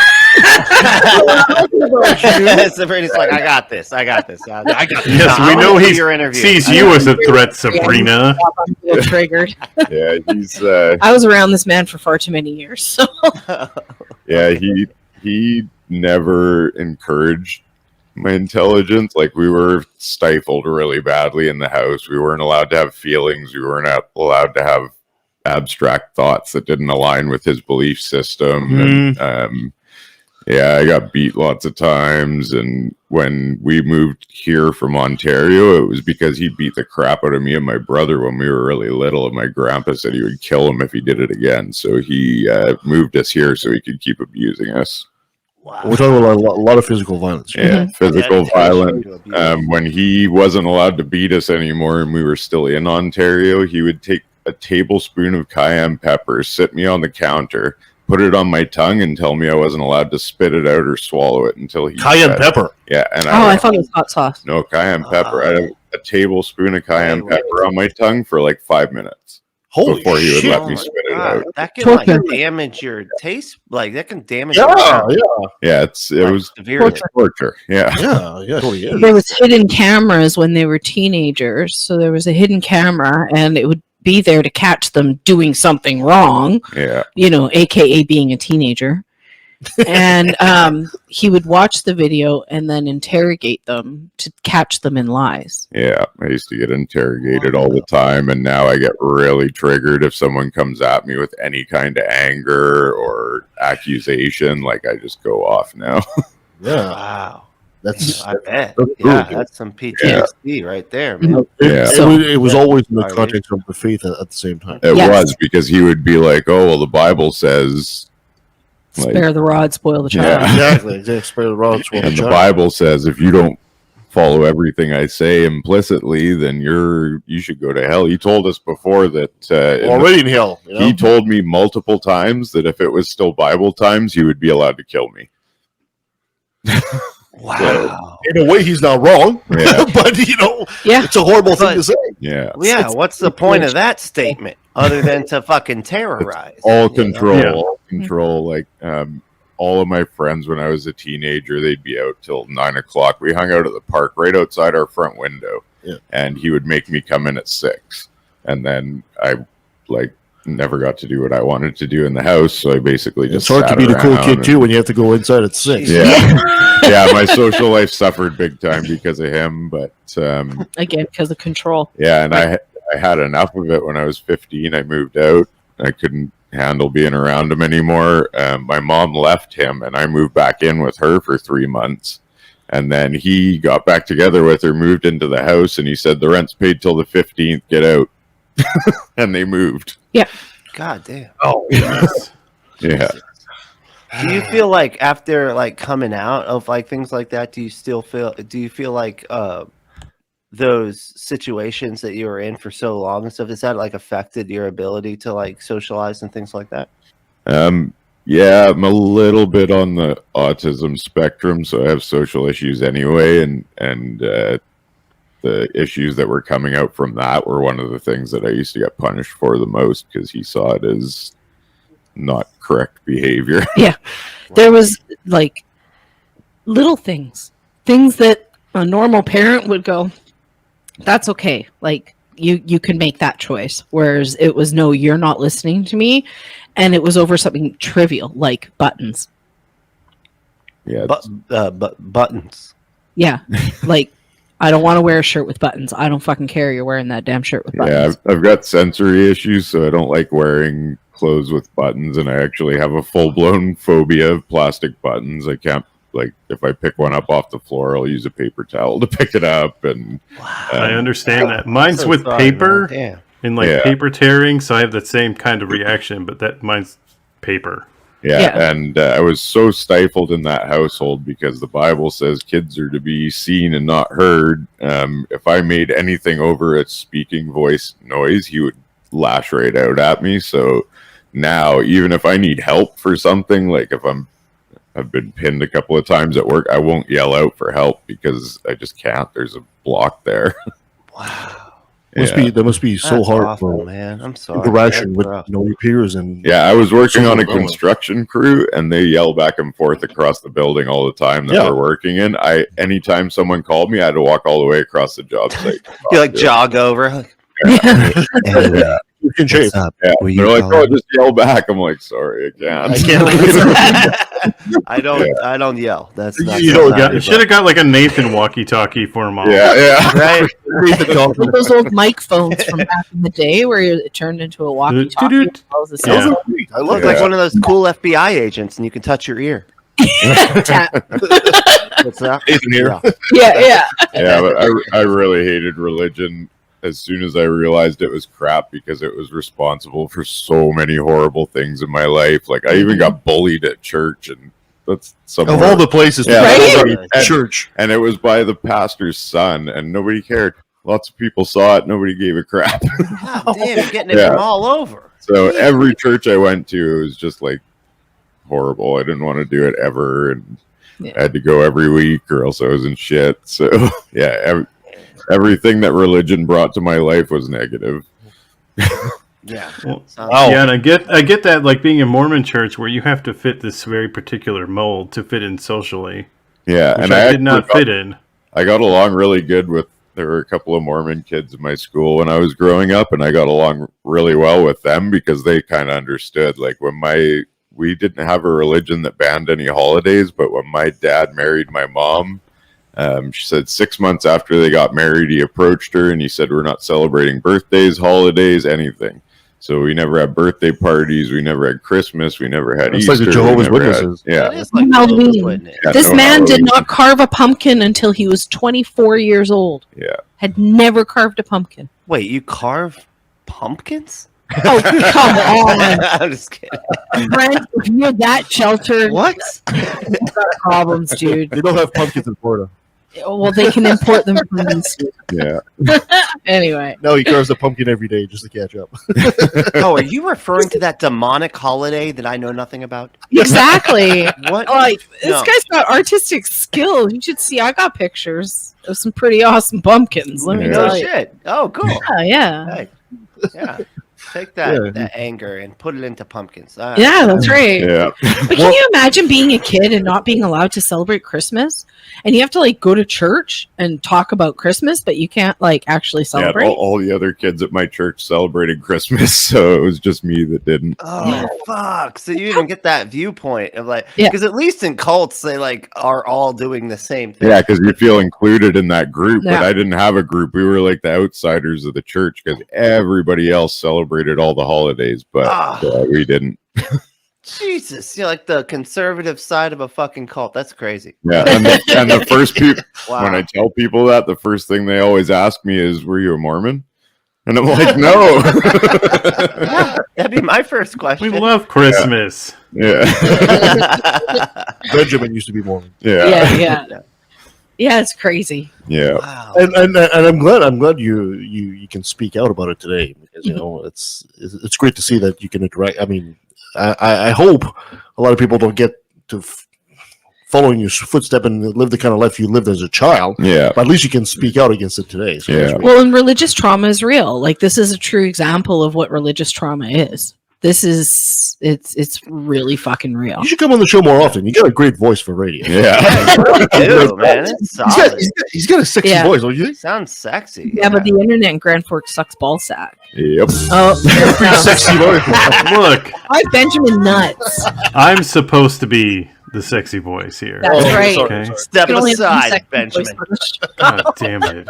Sabrina's like, I got this. I got this. I got Yes, we I'll know do he your interview. sees you as a threat, Sabrina. I'm a little triggered. Yeah, he's I was around this man for far too many years. So. yeah, he never encouraged my intelligence. Like, we were stifled really badly in the house. We weren't allowed to have feelings. We weren't allowed to have abstract thoughts that didn't align with his belief system. And yeah, I got beat lots of times. And when we moved here from Ontario, it was because he beat the crap out of me and my brother when we were really little. And my grandpa said he would kill him if he did it again. So he moved us here so he could keep abusing us. We're talking about a lot of physical violence. Yeah, physical Dedication violence. to abuse. When he wasn't allowed to beat us anymore and we were still in Ontario, he would take a tablespoon of cayenne pepper, sit me on the counter, put it on my tongue, and tell me I wasn't allowed to spit it out or swallow it until he Cayenne said- pepper. Yeah, and I thought it was hot sauce. no cayenne pepper. I had a tablespoon of cayenne pepper on my tongue for like 5 minutes Holy before he would shit. let me Oh my spit it God, out. that can Torture. like damage your taste. Like that can damage. Yeah, your yeah, Yeah, it was severely. torture. Yeah. yeah, totally is. There was hidden cameras when they were teenagers, so there was a hidden camera, and it would be there to catch them doing something wrong. Yeah. You know, aka being a teenager. And he would watch the video and then interrogate them to catch them in lies. Yeah, I used to get interrogated all the time, and now I get really triggered if someone comes at me with any kind of anger or accusation. Like, I just go off now. Yeah. Wow. That's I bet. that's Yeah, brutal. that's some PTSD right there, man. It was Yeah. always in the Sorry, context of the faith at the same time. It Yes. was because he would be like, "Oh, well, the Bible says." Like, Spare the rod, spoil the child. Yeah. Exactly. Spare the rod, spoil the and the child. Bible says if you don't follow everything I say implicitly, then you should go to hell. He told us before that Already in hell. You know? he told me multiple times that if it was still Bible times, he would be allowed to kill me. Wow. In a way, he's not wrong. Yeah. But Yeah. it's a horrible thing to say. Yeah. Yeah, what's the point of that statement other than to fucking terrorize? All you know? control, Yeah. all control. Like all of my friends when I was a teenager, they'd be out till 9 o'clock. We hung out at the park right outside our front window, and he would make me come in at 6, and then I never got to do what I wanted to do in the house. So I basically just It's hard to sat be the cool around kid and- too when you have to go inside at 6. Yeah, my social life suffered big time because of him. But Again, because of control. yeah, and I had enough of it when I was 15. I moved out. I couldn't handle being around him anymore. My mom left him, and I moved back in with her for 3 months. And then he got back together with her, moved into the house, and he said, "The rent's paid till the 15th. Get out." And they moved. God damn. Oh, Yes. Yeah. Do you feel like after like coming out of like things like that, do you feel like those situations that you were in for so long and stuff, has that like affected your ability to like socialize and things like that? Yeah, I'm a little bit on the autism spectrum, so I have social issues anyway, and the issues that were coming out from that were one of the things that I used to get punished for the most because he saw it as not correct behavior. There was like little things that a normal parent would go, that's okay. Like you can make that choice. Whereas it was, no, you're not listening to me. And it was over something trivial like buttons. Yeah, But buttons. Yeah. Like, I don't want to wear a shirt with buttons. I don't fucking care. You're wearing that damn shirt with buttons. yeah. I've got sensory issues, so I don't like wearing clothes with buttons, and I actually have a full-blown phobia of plastic buttons. I can't, like, if I pick one up off the floor, I'll use a paper towel to pick it up. And I understand that. Mine's So with sorry, paper man. Damn. and like Yeah. paper tearing, so I have the same kind of reaction, but that mine's paper. Yeah. And I was so stifled in that household because the Bible says kids are to be seen and not heard. If I made anything over a speaking voice noise, he would lash right out at me. So now, even if I need help for something, like if I've been pinned a couple of times at work, I won't yell out for help because I just can't. There's a block there. Wow. That must be so That's hard awful, for man. I'm sorry. interaction That's with rough. your peers and Yeah, I was working on a Super violent. construction crew, and they yell back and forth across the building all the time that Yeah. we're working in. Anytime someone called me, I had to walk all the way across the job site. You like jog over. you can shape. Yeah, they're like, "Oh, just yell back." I'm like, "Sorry, I can't." I can't. I don't yell. That's not You don't not- You should have got like a Nathan walkie-talkie for them all. Yeah. right. Those old mic phones from back in the day where it turned into a walkie-talkie. Doot-doot. That was the Yeah. sound. I love Look like one of those cool FBI agents, and you can touch your ear. Tap. What's that? Nathan here. Yeah. Yeah, but I really hated religion as soon as I realized it was crap because it was responsible for so many horrible things in my life. Like I even got bullied at church, and that's some Of all the places to Yeah, Right? go to church. and it was by the pastor's son, and nobody cared. Lots of people saw it, nobody gave a crap. God damn, you're getting it Yeah. from all over. So every church I went to, it was just like horrible. I didn't want to do it ever, and Yeah. I had to go every week, or else I was in shit. So yeah, everything that religion brought to my life was negative. Yeah. Well, Sounds- Wow. Yeah, and I get that, like being in Mormon church where you have to fit this very particular mold to fit in socially, Yeah, which and I did actually not fit in. I got along really good with. There were a couple of Mormon kids in my school when I was growing up, and I got along really well with them because they kind of understood. Like we didn't have a religion that banned any holidays, but when my dad married my mom, she said 6 months after they got married, he approached her and he said, "We're not celebrating birthdays, holidays, anything." So we never had birthday parties. We never had Christmas. We never had It's Easter. like the we Jehovah's never had- Witnesses. yeah. It is like Halloween. Jehovah's Witness. Yeah, This no man did Halloween. not carve a pumpkin until he was 24 years old. Yeah. Had never carved a pumpkin. Wait, you carve pumpkins? Oh, come on. I'm just kidding. Brent, if you're that sheltered, What? you've got problems, dude. They don't have pumpkins in Florida. Well, they can import them from these. Yeah. Anyway. No, he carves a pumpkin every day just to catch up. Oh, are you referring to that demonic holiday that I know nothing about? Exactly. What? Like, this No. guy's got artistic skill. You should see. I got pictures of some pretty awesome pumpkins. Let me Yeah. No tell you. shit. Oh, cool. Yeah. Hey. Yeah. Take that, Yeah. that anger and put it into pumpkins. Yeah, that's right. Yeah. But can you imagine being a kid and not being allowed to celebrate Christmas? And you have to like go to church and talk about Christmas, but you can't like actually Yeah, celebrate. all the other kids at my church celebrated Christmas, so it was just me that didn't. Oh fuck! So you even get that viewpoint of like, Yeah. because at least in cults they like are all doing the same thing. Yeah, because you feel included in that group, Yeah. but I didn't have a group. We were like the outsiders of the church because everybody else celebrated all the holidays, but Ah. we didn't. Jesus, you're like the conservative side of a fucking cult. That's crazy. Yeah, and the first people Wow. when I tell people that, the first thing they always ask me is, "Were you a Mormon?" And I'm like, "No." Yeah, that'd be my first question. We love Christmas. Yeah, Benjamin used to be Mormon. yeah, yeah. Yeah, it's crazy. yeah. Wow. And I'm glad you can speak out about it today, because you know it's great to see that you can interact. I mean, I hope a lot of people don't get to follow in your footstep and live the kind of life you lived as a child. Yeah. But at least you can speak out against it today. So that's Yeah. great. Well, and religious trauma is real. Like this is a true example of what religious trauma is. This is it's really fucking real. You should come on the show more often. You got a great voice for radio. Yeah. Dude, man, it's solid. He's got a sexy Yeah. voice, don't you think? Sounds sexy. Yeah, but the internet in Grand Forks sucks ball sack. Yep. Oh, Pretty sexy voice. Look, I Benjamin nuts. I'm supposed to be the sexy voice here. That's Oh, right. sorry, Okay. sorry. Step You can only have one aside, sexy Benjamin. voice for the show. God damn it.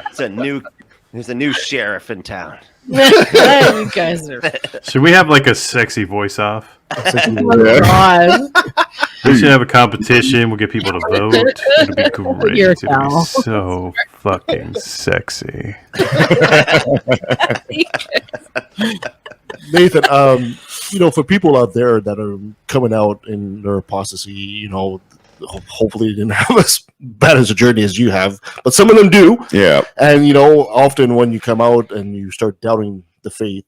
There's a new sheriff in town. You guys are. Should we have like a sexy voice off? Oh my God. We should have a competition. We'll get people to vote. It'll be great. You're a It'll cow. be so fucking sexy. Nathan, you know, for people out there that are coming out in their apostasy, you know, hopefully they didn't have as bad as a journey as you have, but some of them do. Yeah. And, you know, often when you come out and you start doubting the faith,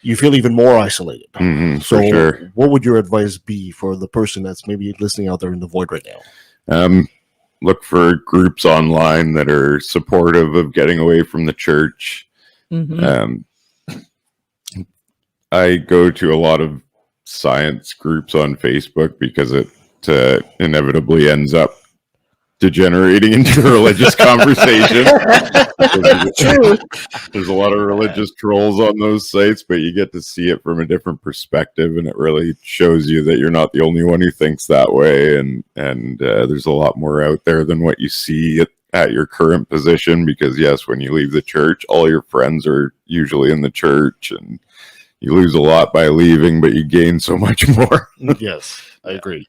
you feel even more isolated. Hmm, So, for sure. what would your advice be for the person that's maybe listening out there in the void right now? Look for groups online that are supportive of getting away from the church. Mhm. I go to a lot of science groups on Facebook because it inevitably ends up degenerating into a religious conversation. There's a lot of religious trolls on those sites, but you get to see it from a different perspective, and it really shows you that you're not the only one who thinks that way, and there's a lot more out there than what you see at your current position. Because yes, when you leave the church, all your friends are usually in the church, and you lose a lot by leaving, but you gain so much more. Yes, I agree.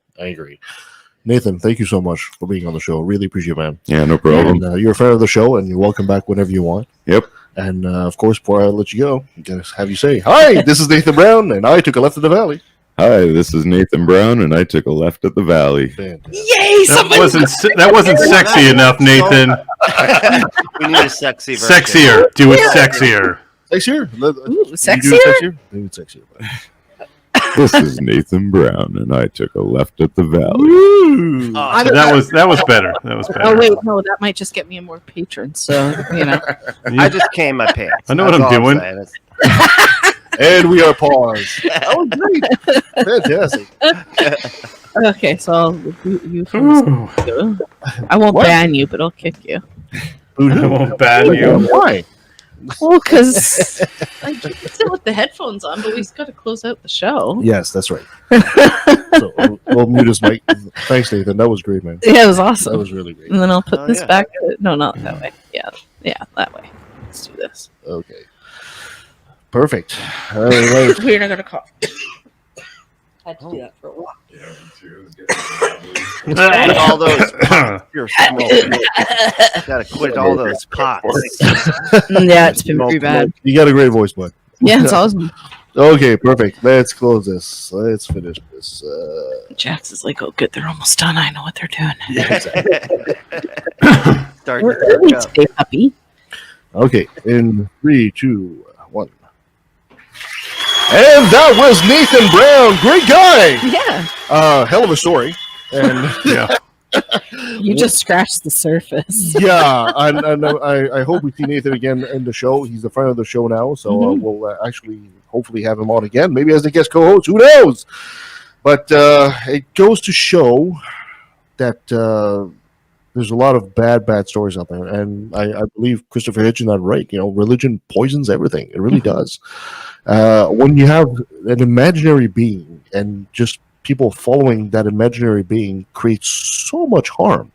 Nathan, thank you so much for being on the show. Really appreciate it, man. Yeah, no problem. And, you're a fan of the show, and you're welcome back whenever you want. Yep. And of course, before I let you go, I'm gonna have you say, "Hi, this is Nathan Brown, and I took a left in the valley." Hi, this is Nathan Brown, and I took a left at the valley. Fantastic. Yay! That wasn't sexy enough, Nathan. We need a sexy version. Sexier. Do it sexier. Sexier? Ooh, You do sexier? it sexier? Do it sexier. This is Nathan Brown, and I took a left at the valley. Oh, That was better. That was better. Oh wait, no, that might just get me more patrons. So you know. I just came my pants. I know what That's I'm all doing. saying. And we are paused. That was great. Fantastic. Okay, so I'll you from Ooh, I won't What? ban you, but I'll kick you. I won't ban you. Why? Well, because I can sit with the headphones on, but we've got to close out the show. Yes, that's right. So we'll mute his mic. Thanks, Nathan. That was great, man. Yeah, it was That awesome. was really great. And then I'll put Oh, this yeah. back. No, not that way. Yeah, that way. Let's do this. Okay. Perfect. All right. We're not gonna call. Had to do that for a while. Quit all those pots you're smoking. Gotta quit all those pots. Yeah, it's been pretty bad. You got a great voice, bud. Yeah, it's awesome. Okay, perfect. Let's close this. Let's finish this. Jax is like, oh, good, they're almost done. I know what they're doing. Starting We're to early perk up. today, puppy. Okay, in 3, 2, 1. And that was Nathan Brown. Great guy. Yeah. Hell of a story. And Yeah. You just scratched the surface. yeah, and I hope we see Nathan again in the show. He's the friend of the show now, so we'll actually hopefully have him on again, maybe as a guest co-host. Who knows? But it goes to show that there's a lot of bad stories out there, and I believe Christopher Hitchens is right. You know, religion poisons everything. It really does. When you have an imaginary being and just people following that imaginary being creates so much harm,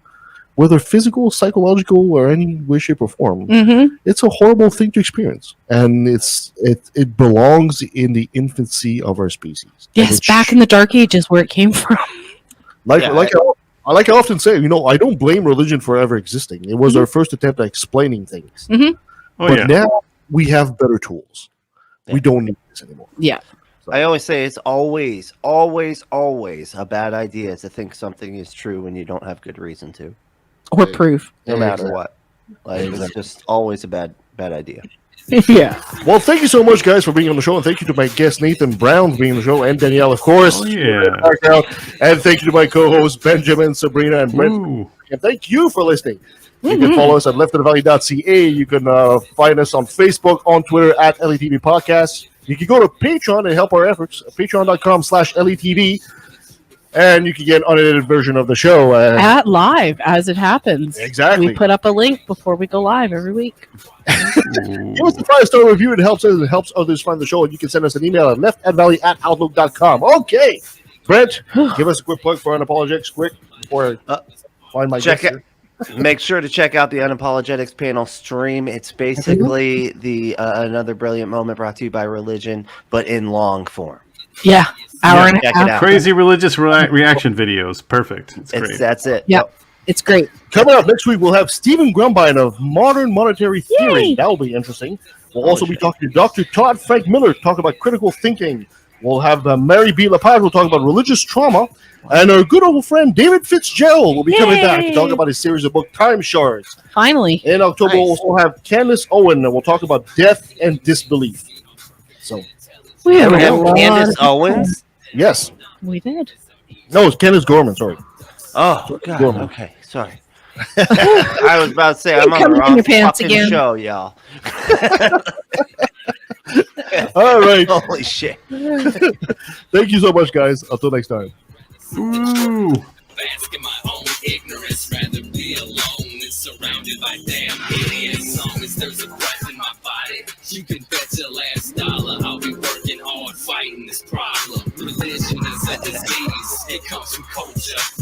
whether physical, psychological, or any way, shape, or form. It's a horrible thing to experience, and it belongs in the infancy of our species. Yes, back in the dark ages where it came from. Like I often say, you know, I don't blame religion for ever existing. It was our first attempt at explaining things. But now we have better tools. We don't need this anymore. Yeah. I always say it's always a bad idea to think something is true when you don't have good reason to. Or proof. No matter what. Like, it's just always a bad idea. Yeah. Well, thank you so much, guys, for being on the show, and thank you to my guest Nathan Brown for being on the show, and Danielle, of course. Oh, yeah. And thank you to my co-hosts Benjamin, Sabrina, and Brent. And thank you for listening. You can follow us at leftofthevalley.ca. You can find us on Facebook, on Twitter at LATV Podcast. You can go to Patreon and help our efforts. Patreon.com/LATV. And you can get an unedited version of the show. At live, as it happens. Exactly. We put up a link before we go live every week. Give us a 5-star review. It helps us. It helps others find the show. And you can send us an email at leftadvalley@outlook.com. Okay. Brent, give us a quick plug for Unapologetics, quick, before I find my Check guest it. Make sure to check out the Unapologetics panel stream. It's basically the another brilliant moment brought to you by religion, but in long form. Yeah. Hour and a check half. it out. Crazy religious reaction videos. Perfect. It's great. That's it. Yep. It's great. Coming up next week, we'll have Stephen Grumbine of Modern Monetary Theory. Yay. That'll be interesting. We'll also be talking to Dr. Todd Frank Miller, talk about critical thinking. We'll have Mary B. LaPage, we'll talk about religious trauma. And our good old friend David Fitzgerald will be coming back to talk about his series of book Time Shards. Finally. In October, we'll also have Candace Owen, and we'll talk about death and disbelief. So We have Candace Owens? Yes. We did. No, it's Candace Gorman, sorry. Oh, God. Gorman. Okay, sorry. I was about to say, I'm on the wrong your pants fucking again. show, y'all. All right. Holy shit. Thank you so much, guys. Until next time. Ooh. Bask in my own ignorance, rather be alone than surrounded by damn idiots. As long as there's a breath in my body, you can bet your last dollar I'll be working hard fighting this problem. Religion is a disease, it comes from culture.